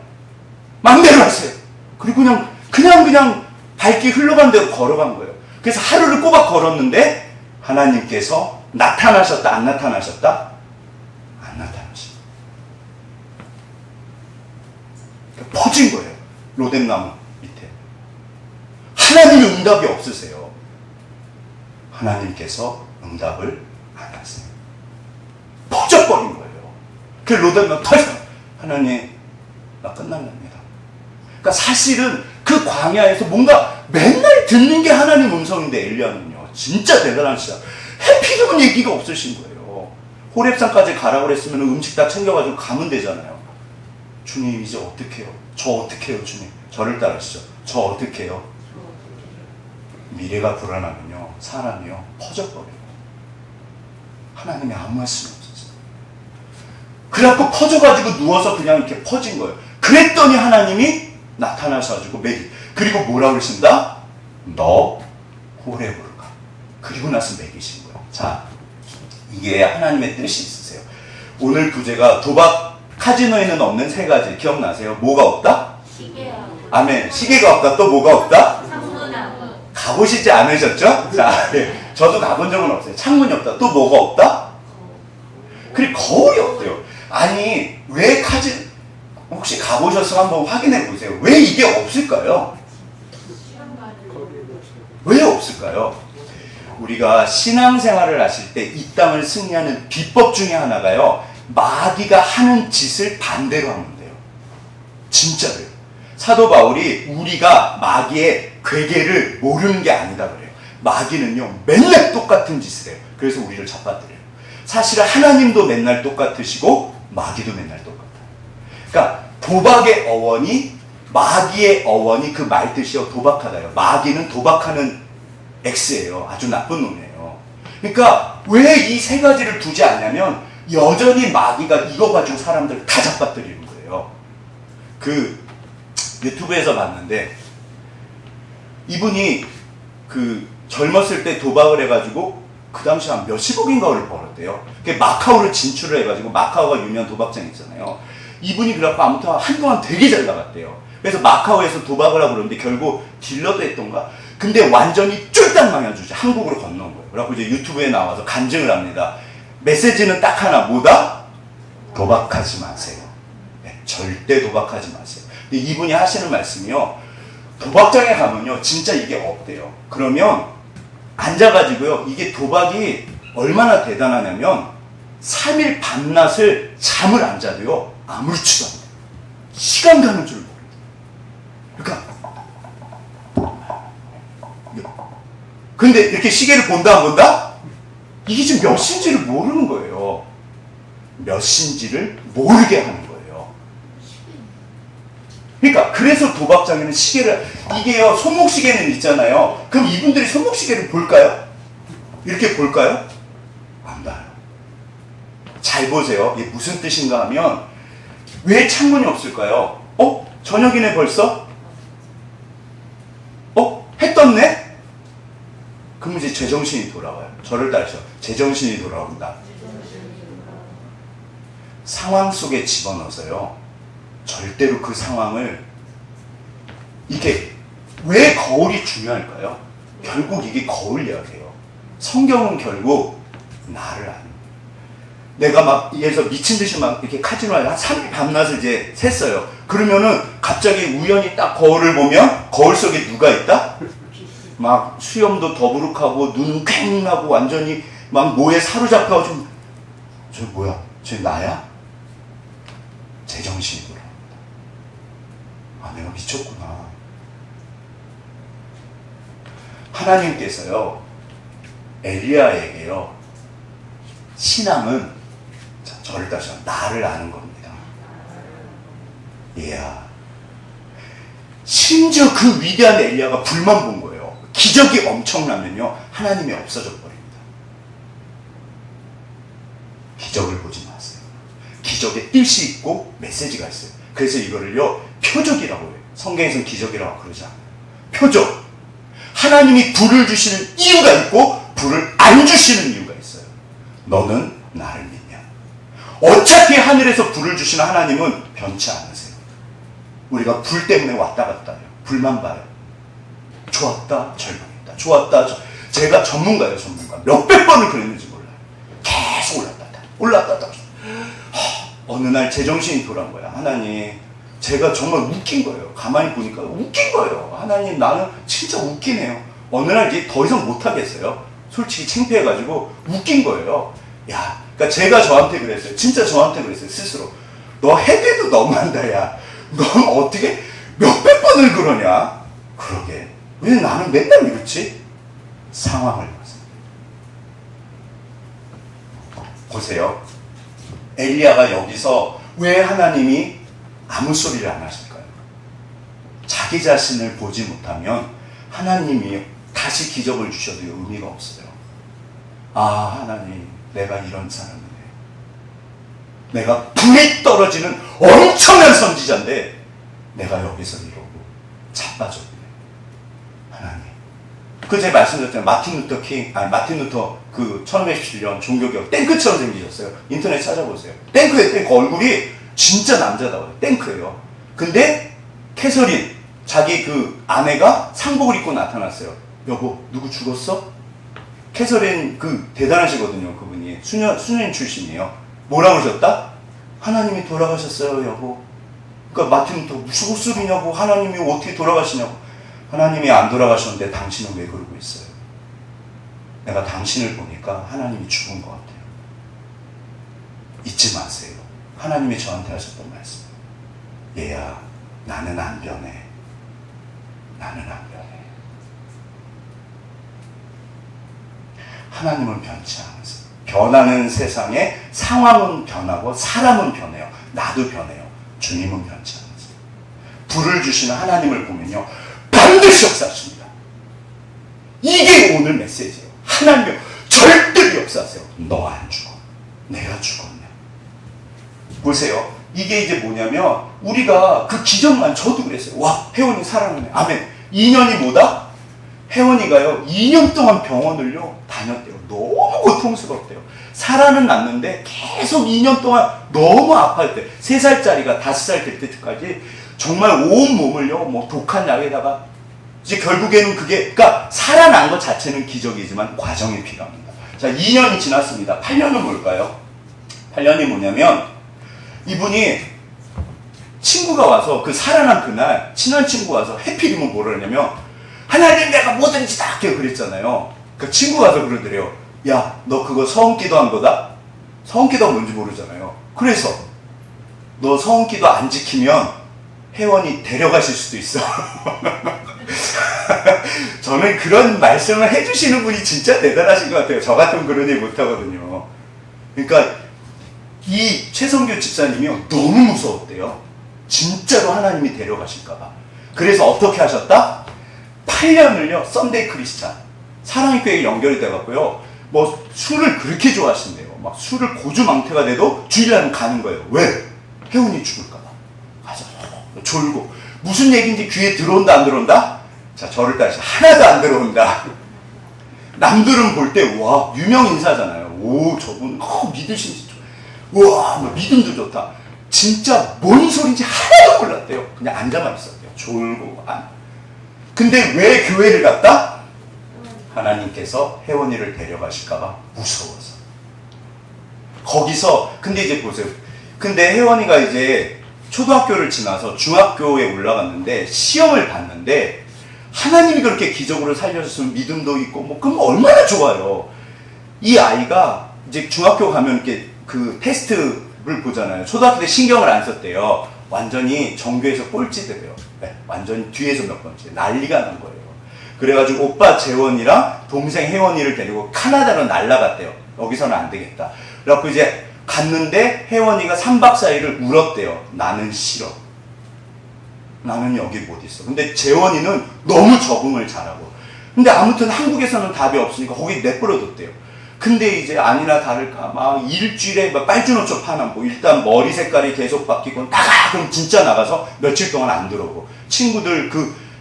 맘대로 하세요. 그리고 그냥 발길 흘러간 대로 걸어간 거예요. 그래서 하루를 꼬박 걸었는데 하나님께서 나타나셨다 안 나타나셨다? 안 나타나셨다. 퍼진 거예요. 로뎀나무 밑에. 하나님의 응답이 없으세요. 하나님께서 응답을 안 하세요. 퍼져버린 거예요. 그 로뎀나무 터져. 하나님, 나 끝났답니다. 그러니까 사실은 그 광야에서 뭔가 맨날 듣는 게 하나님 음성인데 엘리야는요, 진짜 대단하시다. 해피리면 얘기가 없으신 거예요. 호렙산까지 가라고 그랬으면 음식 다 챙겨가지고 가면 되잖아요. 주님, 이제 어떻게 해요? 저 어떻게 해요, 주님? 저를 따르시죠. 저 어떻게 해요? 미래가 불안하면요, 사람이요, 퍼져버려요. 하나님이 아무 말씀이 없었어요. 그래갖고 퍼져가지고 누워서 그냥 이렇게 퍼진 거예요. 그랬더니 하나님이 나타나셔가지고 그리고 뭐라고 그러신다? 너 호렙으로 가. 그리고 나서 먹이신 거예요. 자, 이게 하나님의 뜻이 있으세요. 오늘 부제가 도박 카지노에는 없는 세 가지 기억나세요? 뭐가 없다? 시계하고 아멘. 시계가 없다. 또 뭐가 없다? 창문하고 가보시지 않으셨죠? 자, 네. 저도 가본 적은 없어요. 창문이 없다. 또 뭐가 없다? 그리고 거울이 없대요. 아니, 왜 혹시 가보셨으면 한번 확인해 보세요. 왜 이게 없을까요? 왜 없을까요? 우리가 신앙생활을 하실 때 이 땅을 승리하는 비법 중에 하나가요, 마귀가 하는 짓을 반대로 하면 돼요. 진짜로요. 사도 바울이 우리가 마귀의 괴계를 모르는 게 아니다 그래요. 마귀는요, 맨날 똑같은 짓을 해요. 그래서 우리를 잡아들여요. 사실은 하나님도 맨날 똑같으시고 마귀도 맨날 똑같아요. 그러니까 도박의 어원이, 마귀의 어원이 그 말 뜻이요, 도박하다요. 마귀는 도박하는 X예요. 아주 나쁜 놈이에요. 그러니까 왜 이 세 가지를 두지 않냐면 여전히 마귀가 이거 가지고 사람들 다 잡아뜨리는 거예요. 그 유튜브에서 봤는데 이분이 그 젊었을 때 도박을 해가지고 그 당시 한 몇십억인가를 벌었대요. 마카오를 진출을 해가지고, 마카오가 유명한 도박장이 있잖아요. 이분이 그래갖고 아무튼 한동안 되게 잘 나갔대요. 그래서 마카오에서 도박을 하고 그러는데 결국 딜러도 했던가? 근데 완전히 쫄딱 망해주지. 한국으로 건너온 거예요. 그래갖고 이제 유튜브에 나와서 간증을 합니다. 메시지는 딱 하나, 뭐다? 도박하지 마세요. 네, 절대 도박하지 마세요. 근데 이분이 하시는 말씀이요, 도박장에 가면요, 진짜 이게 없대요. 그러면 앉아가지고요, 이게 도박이 얼마나 대단하냐면 3일 밤낮을 잠을 안 자도요, 아무렇지도 않아요. 시간 가는 줄 모르고. 그러니까 근데 이렇게 시계를 본다 안 본다? 이게 지금 몇 시인지를 모르는 거예요. 몇 시인지를 모르게 하는 거예요. 그러니까 그래서 도박장에는 시계를, 이게요, 손목시계는 있잖아요. 그럼 이분들이 손목시계를 볼까요? 이렇게 볼까요? 안 봐요. 잘 보세요. 이게 무슨 뜻인가 하면, 왜 창문이 없을까요? 저녁이네 벌써? 해 떴네? 그럼 이제 제정신이 돌아와요. 저를 따르셔. 제정신이 돌아온다. 상황 속에 집어넣어서요, 절대로 그 상황을, 이게 왜 거울이 중요할까요? 결국 이게 거울 이야기예요. 성경은 결국 나를 아는 거예요. 내가 막 예에서 미친 듯이 막 이렇게 카지노에 한 3일 밤낮을 이제 샜어요. 그러면은 갑자기 우연히 딱 거울을 보면 거울 속에 누가 있다? 막 수염도 더부룩하고 눈은 퀭하고 완전히 막 뭐에 사로잡혀. 저 뭐야? 쟤 나야? 제정신이 돌아옵니다. 아, 내가 미쳤구나. 하나님께서요, 엘리야에게요, 신앙은, 자, 저를 다시 나를 아는 겁니다. 이야. 심지어 그 위대한 엘리야가 불만 본 거예요. 기적이 엄청나면요, 하나님이 없어져 버립니다. 기적을 보지 마세요. 기적에 뜻이 있고 메시지가 있어요. 그래서 이거를요, 표적이라고 해요. 성경에서는 기적이라고 그러지 않아요. 표적. 하나님이 불을 주시는 이유가 있고 불을 안 주시는 이유가 있어요. 너는 나를 믿냐? 어차피 하늘에서 불을 주시는 하나님은 변치 않으세요. 우리가 불 때문에 왔다 갔다 해요. 불만 봐요. 좋았다, 절망했다. 좋았다, 제가 전문가예요, 전문가. 몇백 번을 그랬는지 몰라요. 계속 올랐다. 어느 날 제정신이 돌아온 거야. 하나님, 제가 정말 웃긴 거예요. 가만히 보니까 웃긴 거예요. 하나님, 나는 진짜 웃기네요. 어느 날 이제 더 이상 못하겠어요. 솔직히 창피해가지고 웃긴 거예요. 야, 그러니까 제가 저한테 그랬어요. 진짜 저한테 그랬어요. 스스로. 너 해대도 너무한다, 야. 넌 어떻게 몇백 번을 그러냐? 그러게. 왜 나는 맨날 이렇지? 상황을 봤어요. 보세요. 엘리야가 여기서 왜 하나님이 아무 소리를 안 하실까요? 자기 자신을 보지 못하면 하나님이 다시 기적을 주셔도 의미가 없어요. 아, 하나님, 내가 이런 사람이네. 내가 불이 떨어지는 엄청난 선지자인데 내가 여기서 이러고 자빠졌네. 하나님. 그 제가 말씀드렸잖아요. 마틴 루터 그 1517년 종교개혁 탱크처럼 생기셨어요. 인터넷 찾아보세요. 탱크 얼굴이 진짜 남자다워요. 탱크예요. 근데 캐서린, 자기 그 아내가 상복을 입고 나타났어요. 여보, 누구 죽었어? 캐서린 그 대단하시거든요. 그분이 수녀인 출신이에요. 뭐라고 그러셨다? 하나님이 돌아가셨어요, 여보. 그러니까 마틴 루터 무슨 소리냐고. 하나님이 어떻게 돌아가시냐고. 하나님이 안 돌아가셨는데 당신은 왜 그러고 있어요? 내가 당신을 보니까 하나님이 죽은 것 같아요. 잊지 마세요. 하나님이 저한테 하셨던 말씀. 얘야, 나는 안 변해. 나는 안 변해. 하나님은 변치 않으세요. 변하는 세상에 상황은 변하고 사람은 변해요. 나도 변해요. 주님은 변치 않으세요. 불을 주시는 하나님을 보면요, 반드시 역사하십니다. 이게 오늘 메시지예요. 하나님은 절대로 역사하세요. 너 안 죽어. 내가 죽었네. 보세요. 이게 이제 뭐냐면 우리가 그 기적만, 저도 그랬어요. 와, 혜원이 살아나네. 아멘. 2년이 뭐다? 혜원이가요 2년 동안 병원을요 다녔대요. 너무 고통스럽대요. 살아는 났는데 계속 2년 동안 너무 아파했대요. 3살짜리가 5살 될 때까지 정말 온 몸을요 뭐 독한 약에다가 이제 결국에는 그게, 그러니까 살아난 것 자체는 기적이지만 과정이 필요합니다. 자, 2년이 지났습니다. 8년은 뭘까요? 8년이 뭐냐면 이분이 친구가 와서, 그 살아난 그날 친한 친구가 와서 해피리면 뭐라 그러냐면, 하나님 내가 뭐든지 다 할게요 그랬잖아요. 그 친구가 와서 그러더래요. 야, 너 그거 서원기도 한 거다? 서원기도가 뭔지 모르잖아요. 그래서 너 서원기도 안 지키면 혜원이 데려가실 수도 있어. 저는 그런 말씀을 해주시는 분이 진짜 대단하신 것 같아요. 저 같으면 그런 일 못하거든요. 그러니까 이 최성규 집사님이요 너무 무서웠대요. 진짜로 하나님이 데려가실까봐. 그래서 어떻게 하셨다? 8년을요, 썬데이 크리스찬, 사랑의 교회에 연결이 돼갖고요, 뭐 술을 그렇게 좋아하신대요. 막 술을 고주망태가 돼도 주일날은 가는 거예요. 왜? 혜원이 죽을까봐. 가서 졸고. 무슨 얘기인지 귀에 들어온다 안 들어온다? 자, 저를 따지면 하나도 안 들어온다. 남들은 볼 때 와, 유명 인사잖아요. 오, 저분 믿으신지 와, 뭐 믿음도 좋다. 진짜 뭔 소리인지 하나도 몰랐대요. 그냥 앉아만 있었대요. 졸고 안. 근데 왜 교회를 갔다? 하나님께서 혜원이를 데려가실까봐 무서워서. 거기서 근데 이제 보세요. 근데 혜원이가 이제 초등학교를 지나서 중학교에 올라갔는데 시험을 봤는데 하나님이 그렇게 기적으로 살려줬으면 믿음도 있고 뭐 그럼 얼마나 좋아요. 이 아이가 이제 중학교 가면 이렇게 그 테스트를 보잖아요. 초등학교 때 신경을 안 썼대요. 완전히 전교에서 꼴찌대요. 네, 완전히 뒤에서 몇 번째 난리가 난 거예요. 그래가지고 오빠 재원이랑 동생 혜원이를 데리고 카나다로 날아갔대요. 여기서는 안 되겠다. 그래갖고 이제 갔는데 혜원이가 3박 4일을 울었대요. 나는 싫어. 나는 여기 못 있어. 근데 재원이는 너무 적응을 잘하고. 근데 아무튼 한국에서는 답이 없으니까 거기 내버려뒀대요. 근데 이제 아니나 다를까 막 일주일에 막 빨주노초 파남고 일단 머리 색깔이 계속 바뀌고 나가! 그럼 진짜 나가서 며칠 동안 안 들어오고. 친구들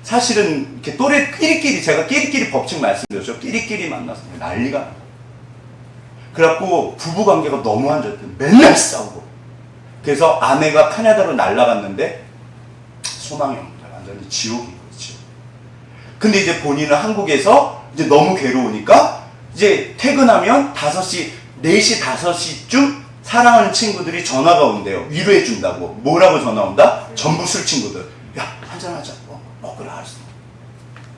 사실은 이렇게 또래 끼리끼리 제가 끼리끼리 법칙 말씀드렸죠. 끼리끼리 만나서 난리가 나고. 그래갖고 부부관계가 너무 안 좋대. 맨날 싸우고. 그래서 아내가 캐나다로 날아갔는데 소망이 없다. 완전히 지옥인 거죠. 근데 이제 본인은 한국에서 이제 너무 괴로우니까 이제 퇴근하면 5시, 4시, 5시쯤 사랑하는 친구들이 전화가 온대요. 위로해 준다고. 뭐라고 전화 온다? 전부 술 친구들. 야, 한잔하자. 그래, 알았어.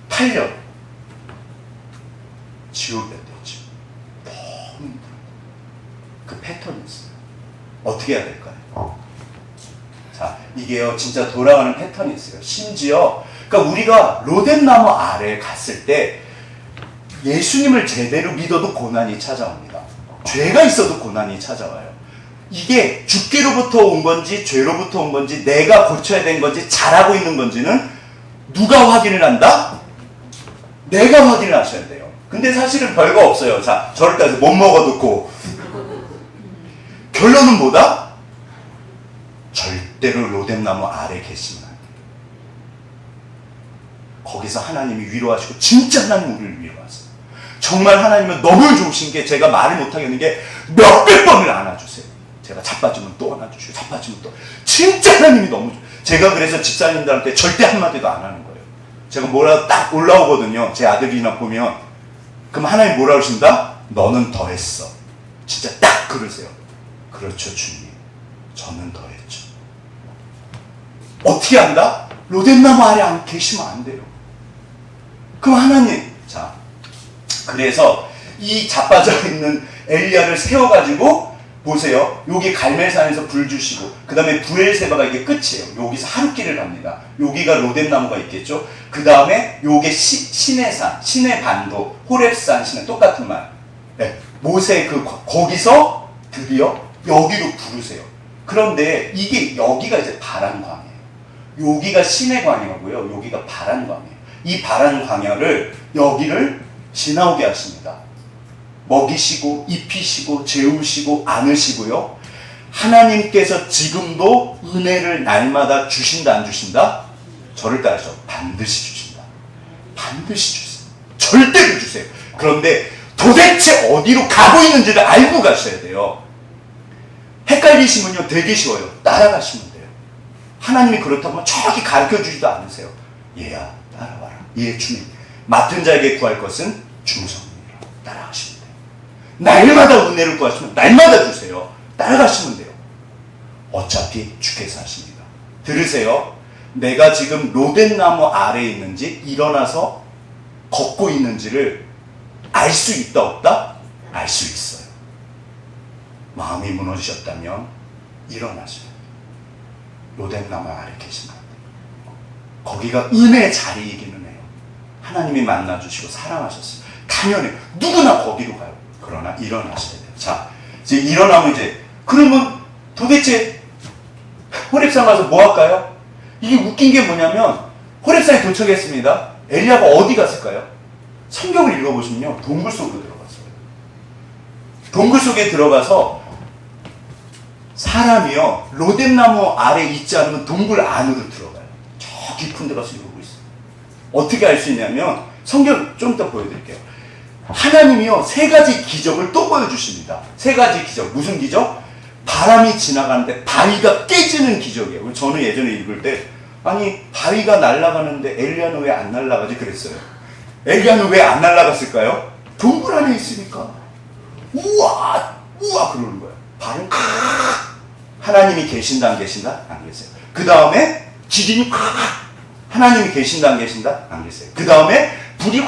8년. 지옥이었대요. 너무 힘들어. 그 패턴이 있어요. 어떻게 해야 될까요? 자, 이게요, 진짜 돌아가는 패턴이 있어요. 심지어, 그러니까 우리가 로뎀나무 아래에 갔을 때 예수님을 제대로 믿어도 고난이 찾아옵니다. 죄가 있어도 고난이 찾아와요. 이게 죽기로부터 온 건지, 죄로부터 온 건지, 내가 고쳐야 된 건지, 잘하고 있는 건지는 누가 확인을 한다? 내가 확인을 하셔야 돼요. 근데 사실은 별거 없어요. 자, 저를 따라서 못 먹어도 고. 결론은 뭐다? 절대로 로뎀나무 아래 계시면 안 돼요. 거기서 하나님이 위로하시고 진짜 하나님 우리를 위로하세요. 정말 하나님은 너무 좋으신 게 제가 말을 못하겠는 게 몇백 번을 안아주세요. 제가 자빠지면 또 안아주시고 자빠지면 또. 진짜 하나님이 너무 좋아요. 제가 그래서 집사님들한테 절대 한마디도 안 하는 거예요. 제가 뭐라도 딱 올라오거든요. 제 아들이나 보면. 그럼 하나님 뭐라 그러신다? 너는 더 했어. 진짜 딱 그러세요. 그렇죠, 주님. 저는 더 했죠. 어떻게 한다? 로뎀나무 아래 안 계시면 안 돼요. 그럼 하나님, 자, 그래서 이 자빠져 있는 엘리야를 세워가지고 보세요. 여기 갈멜산에서 불 주시고 그 다음에 부엘세바가 이게 끝이에요. 여기서 하룻길을 갑니다. 여기가 로뎀나무가 있겠죠. 그 다음에 요게 시내산, 시내반도, 호렙산, 시내 똑같은 말. 네. 모세 거기서 드디어 여기로 부르세요. 그런데 이게 여기가 이제 바란 광야예요. 여기가 시내 광야고요. 여기가 바란 광야예요. 이 바란 광야를 여기를 지나오게 하십니다. 먹이시고 입히시고 재우시고 안으시고요. 하나님께서 지금도 은혜를 날마다 주신다 안 주신다? 저를 따라서 반드시 주신다. 반드시 주세요. 절대로 주세요. 그런데 도대체 어디로 가고 있는지를 알고 가셔야 돼요. 헷갈리시면요 되게 쉬워요. 따라가시면 돼요. 하나님이 그렇다고 저기 가르쳐주지도 않으세요. 얘야 따라와라. 얘 주님. 맡은 자에게 구할 것은 중성이라. 따라가시면 돼요. 날마다 은혜를 구하시면 날마다 주세요. 따라가시면 돼요. 어차피 주께서 하십니다. 들으세요. 내가 지금 로뎀나무 아래에 있는지 일어나서 걷고 있는지를 알 수 있다 없다? 알 수 있어요. 마음이 무너지셨다면 일어나세요. 로뎀나무 아래 계시면 안 돼요. 거기가 은혜의 자리이기는 해요. 하나님이 만나주시고 사랑하셨어요. 당연히 누구나 거기로 가요. 그러나 일어나셔야 돼요. 자, 이제 일어나면 이제 그러면 도대체 호렙산 가서 뭐 할까요? 이게 웃긴 게 뭐냐면 호렙산에 도착했습니다. 엘리야가 어디 갔을까요? 성경을 읽어보시면요, 동굴 속으로 들어갔어요. 동굴 속에 들어가서 사람이요, 로뎀나무 아래 있지 않으면 동굴 안으로 들어가요. 저 깊은 데 가서 이러고 있어요. 어떻게 알 수 있냐면 성경 좀 이따 보여드릴게요. 하나님이요, 세 가지 기적을 또 보여주십니다. 세 가지 기적. 무슨 기적? 바람이 지나가는데 바위가 깨지는 기적이에요. 저는 예전에 읽을 때 아니 바위가 날아가는데 엘리야는 왜 안 날아가지 그랬어요. 엘리야는 왜 안 날아갔을까요? 동굴 안에 있으니까 우와 우와 그러는 거예요. 발은 하나님이 계신다 안 계신다? 안 계세요. 그 다음에 지진이 하나님이 계신다 안 계신다? 안 계세요. 그 다음에 불이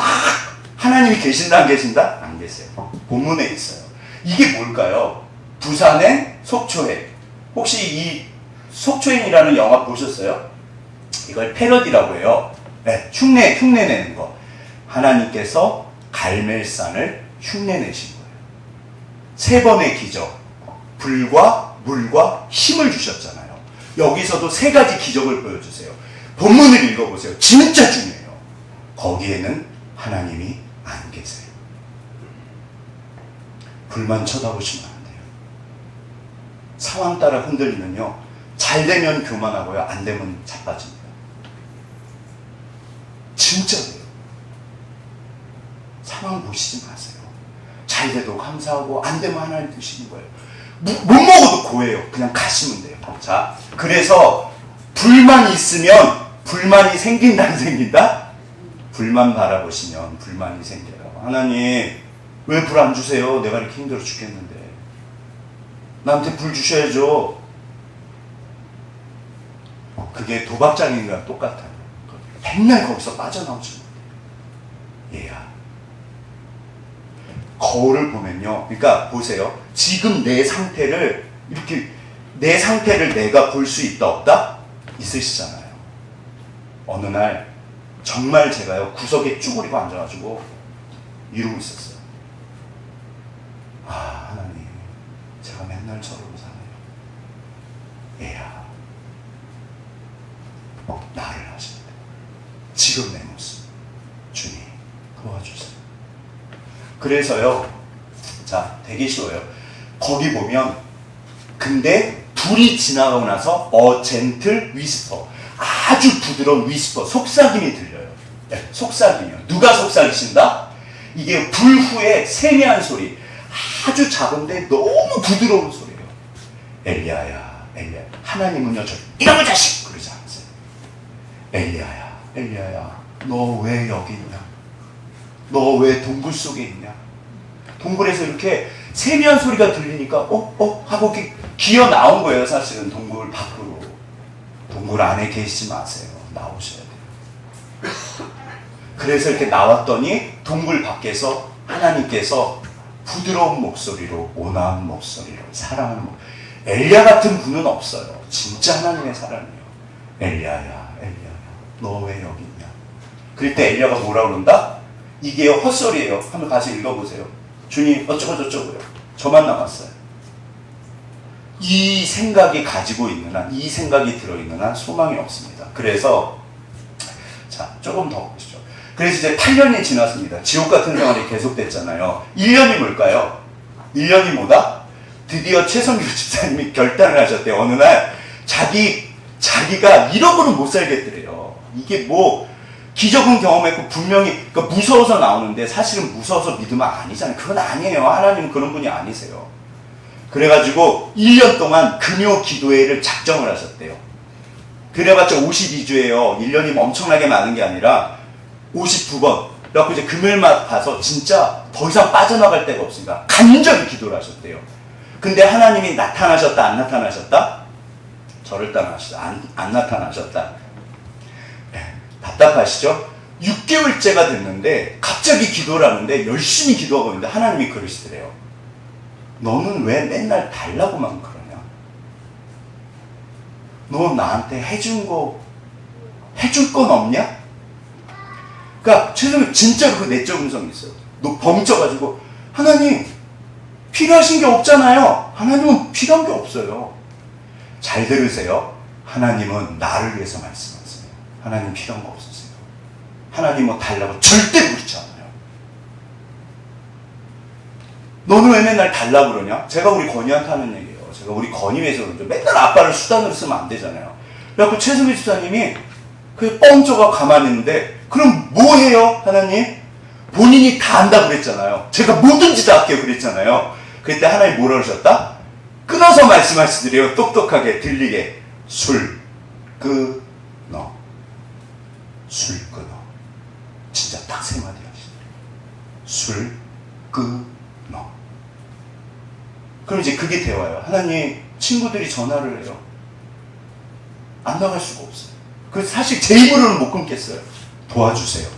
하나님이 계신다 안 계신다? 안 계세요. 본문에 있어요. 이게 뭘까요? 부산의 속초행. 혹시 이 속초행이라는 영화 보셨어요? 이걸 패러디라고 해요. 네, 흉내 내는 거. 하나님께서 갈멜산을 흉내 내신 거예요. 세 번의 기적. 불과 물과 힘을 주셨잖아요. 여기서도 세 가지 기적을 보여주세요. 본문을 읽어보세요. 진짜 중요해요. 거기에는 하나님이 안 계세요. 불만 쳐다보시면 안 돼요. 상황 따라 흔들리면요, 잘 되면 교만하고요, 안 되면 자빠집니다. 진짜 돼요. 상황 보시지 마세요. 잘 돼도 감사하고 안 되면 하나님 드시는 거예요. 못 먹어도 고해요. 그냥 가시면 돼요. 자, 그래서 불만 있으면 불만이 생긴다 안 생긴다? 불만 바라보시면 불만이 생겨요. 하나님 왜 불 안 주세요? 내가 이렇게 힘들어 죽겠는데. 나한테 불 주셔야죠. 그게 도박장인과 똑같아요. 맨날 거기서 빠져나오지 못해요. 얘야. 거울을 보면요. 그러니까 보세요. 지금 내 상태를 이렇게 내 상태를 내가 볼 수 있다 없다? 있으시잖아요. 어느 날 정말 제가요 구석에 쭈그리고 앉아가지고 이러고 있었어요. 아 하나님 제가 맨날 저러고 사네요. 얘야 나를 하신다. 지금 내 모습 주님 도와주세요. 그래서요 자 되게 쉬워요. 거기 보면 근데 불이 지나가고 나서 젠틀 위스퍼 아주 부드러운 위스퍼 속삭임이 들려요. 네, 속삭임이요. 누가 속삭이신다? 이게 불 후에 세미한 소리 아주 작은데 너무 부드러운 소리예요. 엘리야야 엘리야 하나님은요 저 이놈의 자식 그러지 않으세요. 엘리야야 엘리야야 너 왜 여기 있냐? 너 왜 동굴 속에 있냐? 동굴에서 이렇게 세미한 소리가 들리니까 하고 기어 나온 거예요. 사실은 동굴 밖으로. 동굴 안에 계시지 마세요. 나오셔야 돼요. 그래서 이렇게 나왔더니 동굴 밖에서 하나님께서 부드러운 목소리로 온화한 목소리로 사랑하는 엘리야 같은 분은 없어요. 진짜 하나님의 사랑이에요. 엘리야야 엘리야야 너 왜 여기 있냐? 그럴 때 엘리야가 뭐라 그런다? 이게 헛소리예요. 한번 다시 읽어보세요. 주님 어쩌고저쩌고요. 저만 남았어요. 이 생각이 가지고 있는 한, 이 생각이 들어있는 한 소망이 없습니다. 그래서 자 조금 더 보시죠. 그래서 이제 8년이 지났습니다. 지옥 같은 생활이 계속됐잖아요. 1년이 뭘까요? 1년이 뭐다? 드디어 최성규 집사님이 결단을 하셨대요. 어느 날 자기가 이러고는 못 살겠더래요. 이게 뭐 기적은 경험했고 분명히 그러니까 무서워서 나오는데 사실은 무서워서 믿으면 아니잖아요. 그건 아니에요. 하나님은 그런 분이 아니세요. 그래가지고 1년 동안 금요 기도회를 작정을 하셨대요. 그래봤자 52주예요. 1년이 엄청나게 많은 게 아니라 52번. 그래갖고 이제 금요일마다 가서 진짜 더 이상 빠져나갈 데가 없으니까 간절히 기도를 하셨대요. 근데 하나님이 나타나셨다 안 나타나셨다? 저를 따라하셨다. 안 나타나셨다. 답답하시죠? 6개월째가 됐는데 갑자기 기도를 하는데 열심히 기도하고 있는데 하나님이 그러시더래요. 너는 왜 맨날 달라고만 그러냐? 너 나한테 해줄 건 없냐? 그러니까 최소한 진짜로 그 내적 음성이 있어요. 너 벙쪄가지고 하나님 필요하신 게 없잖아요. 하나님은 필요한 게 없어요. 잘 들으세요. 하나님은 나를 위해서 말씀하세요. 하나님 필요한 거 없으세요. 하나님 뭐 달라고 절대 물지 않아요. 너는 왜 맨날 달라고 그러냐? 제가 우리 건이한테 하는 얘기예요. 제가 우리 건이 위해서 그러죠. 맨날 아빠를 수단으로 쓰면 안 되잖아요. 그래갖고 최승희 집사님이 그 뻥쳐가 가만히 있는데 그럼 뭐 해요? 하나님? 본인이 다 한다고 그랬잖아요. 제가 뭐든지 다 할게요 그랬잖아요. 그때 하나님 뭐라 그러셨다? 끊어서 말씀하시더래요. 똑똑하게 들리게. 술 끊어. 술 끊어. 진짜 딱 세 마디 하시더래요. 술 끊어. 그럼 이제 그게 대화예요. 하나님, 친구들이 전화를 해요. 안 나갈 수가 없어요. 그래서 사실 제 입으로는 못 끊겠어요. 도와주세요.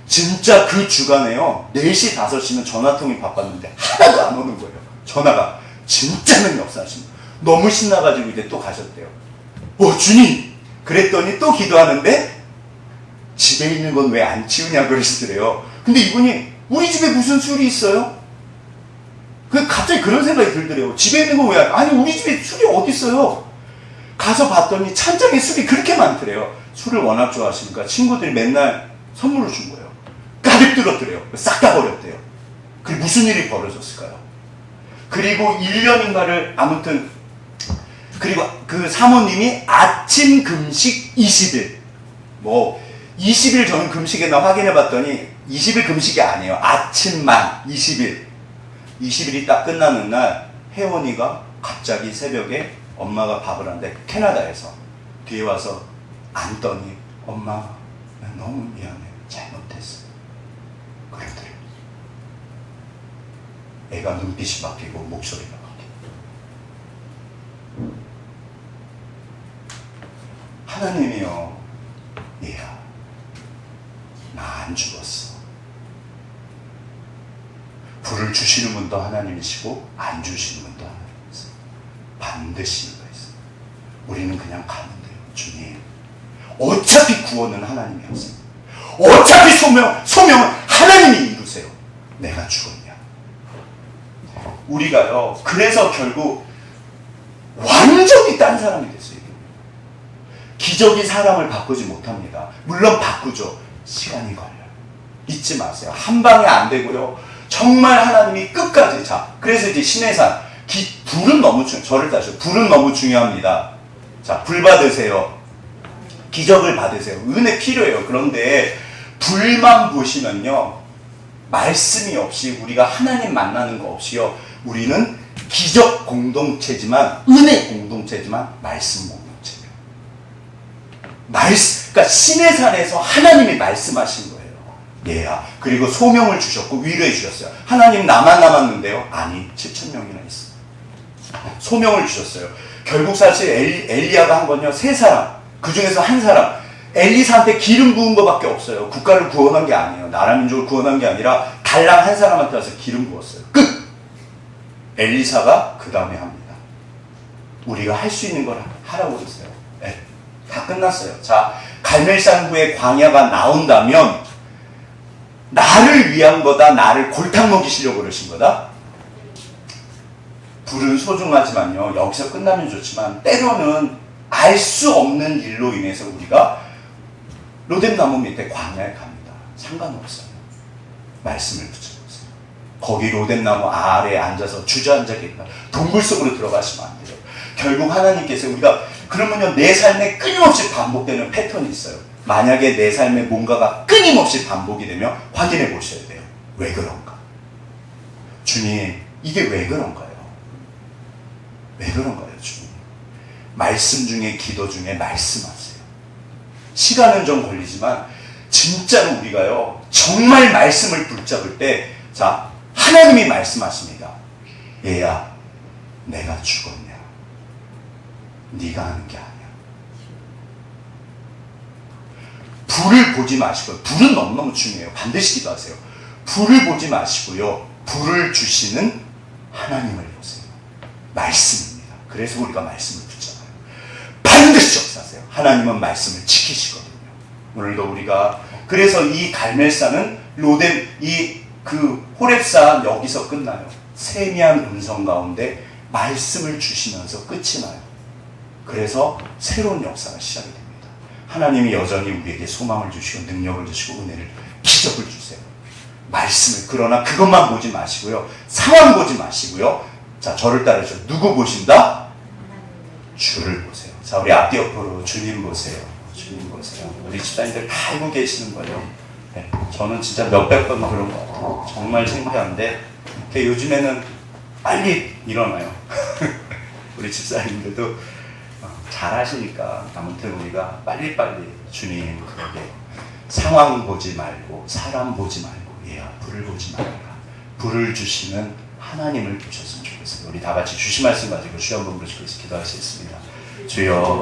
진짜 그 주간에요. 4시, 5시면 전화통이 바빴는데 하나도 안 오는 거예요. 전화가. 진짜는 역사하신 거예요. 너무 신나가지고 이제 또 가셨대요. 주님! 그랬더니 또 기도하는데 집에 있는 건 왜 안 치우냐 그러시더래요. 근데 이분이 우리 집에 무슨 술이 있어요? 갑자기 그런 생각이 들더래요. 집에 있는 건 왜 안, 아니 우리 집에 술이 어디 있어요? 가서 봤더니 찬장에 술이 그렇게 많더래요. 술을 워낙 좋아하시니까 친구들이 맨날 선물을 준 거예요. 가득 들었더래요. 싹 다 버렸대요. 그게 무슨 일이 벌어졌을까요? 그리고 1년인가를 아무튼 그리고 그 사모님이 아침 금식 20일 20일 저는 금식이나 확인해 봤더니 20일 금식이 아니에요. 아침만 20일이 딱 끝나는 날 혜원이가 갑자기 새벽에 엄마가 밥을 하는데 캐나다에서 뒤에 와서 앉더니 엄마 나 너무 미안해. 잘못했어. 그러더래요. 애가 눈빛이 바뀌고 목소리가 바뀌고. 하나님이요. 얘야 나 안 죽었어. 불을 주시는 분도 하나님이시고 안 주시는 분도 하나님이세요. 반드시 이거 있어요. 우리는 그냥 가면 돼요. 주님 어차피 구원은 하나님이 하세요. 어차피 소명은 하나님이 이루세요. 내가 죽었냐. 우리가요 그래서 결국 완전히 딴 사람이 됐어요. 기적이 사람을 바꾸지 못합니다. 물론 바꾸죠. 시간이 걸려요. 잊지 마세요. 한 방에 안 되고요. 정말 하나님이 끝까지. 자, 그래서 이제 신해산 불은 너무 저를 따져. 불은 너무 중요합니다. 자, 불 받으세요. 기적을 받으세요. 은혜 필요해요. 그런데 불만 보시면요, 말씀이 없이 우리가 하나님 만나는 거 없이요, 우리는 기적 공동체지만 은혜 공동체지만 말씀 공동체예요. 그러니까 신의 산에서 하나님이 말씀하신 거예요. 얘야. 그리고 소명을 주셨고 위로해 주셨어요. 하나님 나만 남았는데요? 아니 7,000명이나 있어요. 소명을 주셨어요. 결국 사실 엘리야가 한 건요 3사람. 그 중에서 한 사람. 엘리사한테 기름 부은 것밖에 없어요. 국가를 구원한 게 아니에요. 나라 민족을 구원한 게 아니라 달랑 한 사람한테 와서 기름 부었어요. 끝! 엘리사가 그 다음에 합니다. 우리가 할 수 있는 걸 하라고 그랬어요. 네. 다 끝났어요. 자, 갈멜산 후에 광야가 나온다면 나를 위한 거다. 나를 골탕 먹이시려고 그러신 거다. 불은 소중하지만요. 여기서 끝나면 좋지만 때로는 알 수 없는 일로 인해서 우리가 로뎀나무 밑에 광야에 갑니다. 상관없어요. 말씀을 붙여보세요. 거기 로뎀나무 아래에 앉아서 주저앉아 계시다. 동굴 속으로 들어가시면 안 돼요. 결국 하나님께서 우리가 그러면요 내 삶에 끊임없이 반복되는 패턴이 있어요. 만약에 내 삶에 뭔가가 끊임없이 반복이 되면 확인해 보셔야 돼요. 왜 그런가? 주님, 이게 왜 그런가요? 왜 그런가요, 주님? 말씀 중에 기도 중에 말씀하세요. 시간은 좀 걸리지만 진짜로 우리가요 정말 말씀을 붙잡을 때, 자, 하나님이 말씀하십니다. 얘야, 내가 죽었냐? 네가 하는 게 아니야. 불을 보지 마시고요. 불은 너무너무 중요해요. 반드시 기도하세요. 불을 보지 마시고요. 불을 주시는 하나님을 보세요. 말씀입니다. 그래서 우리가 말씀을 붙잡아요. 반드시 역사하세요. 하나님은 말씀을 지키시거든요. 오늘도 우리가 그래서 이 갈멜산은 호렙산 여기서 끝나요. 세미한 음성 가운데 말씀을 주시면서 끝이 나요. 그래서 새로운 역사가 시작이 됩니다. 하나님이 여전히 우리에게 소망을 주시고 능력을 주시고 은혜를, 기적을 주세요. 말씀을. 그러나 그것만 보지 마시고요. 상황 보지 마시고요. 자, 저를 따르셔. 누구 보신다? 주를 보세요. 자, 우리 앞뒤 옆으로 주님 보세요. 주님 보세요. 우리 집사님들 다 알고 계시는 거예요. 네, 저는 진짜 몇백 번 그런 것 같아요. 정말 창피한데 요즘에는 빨리 일어나요. 우리 집사님들도 잘하시니까 아무튼 우리가 빨리빨리 주님 그러게 상황 보지 말고 사람 보지 말고 불을 보지 말라. 불을 주시는 하나님을 보셨으면 좋겠어요. 우리 다 같이 주신 말씀 가지고 주여 한번 부르시고 기도하시겠습니다. 주여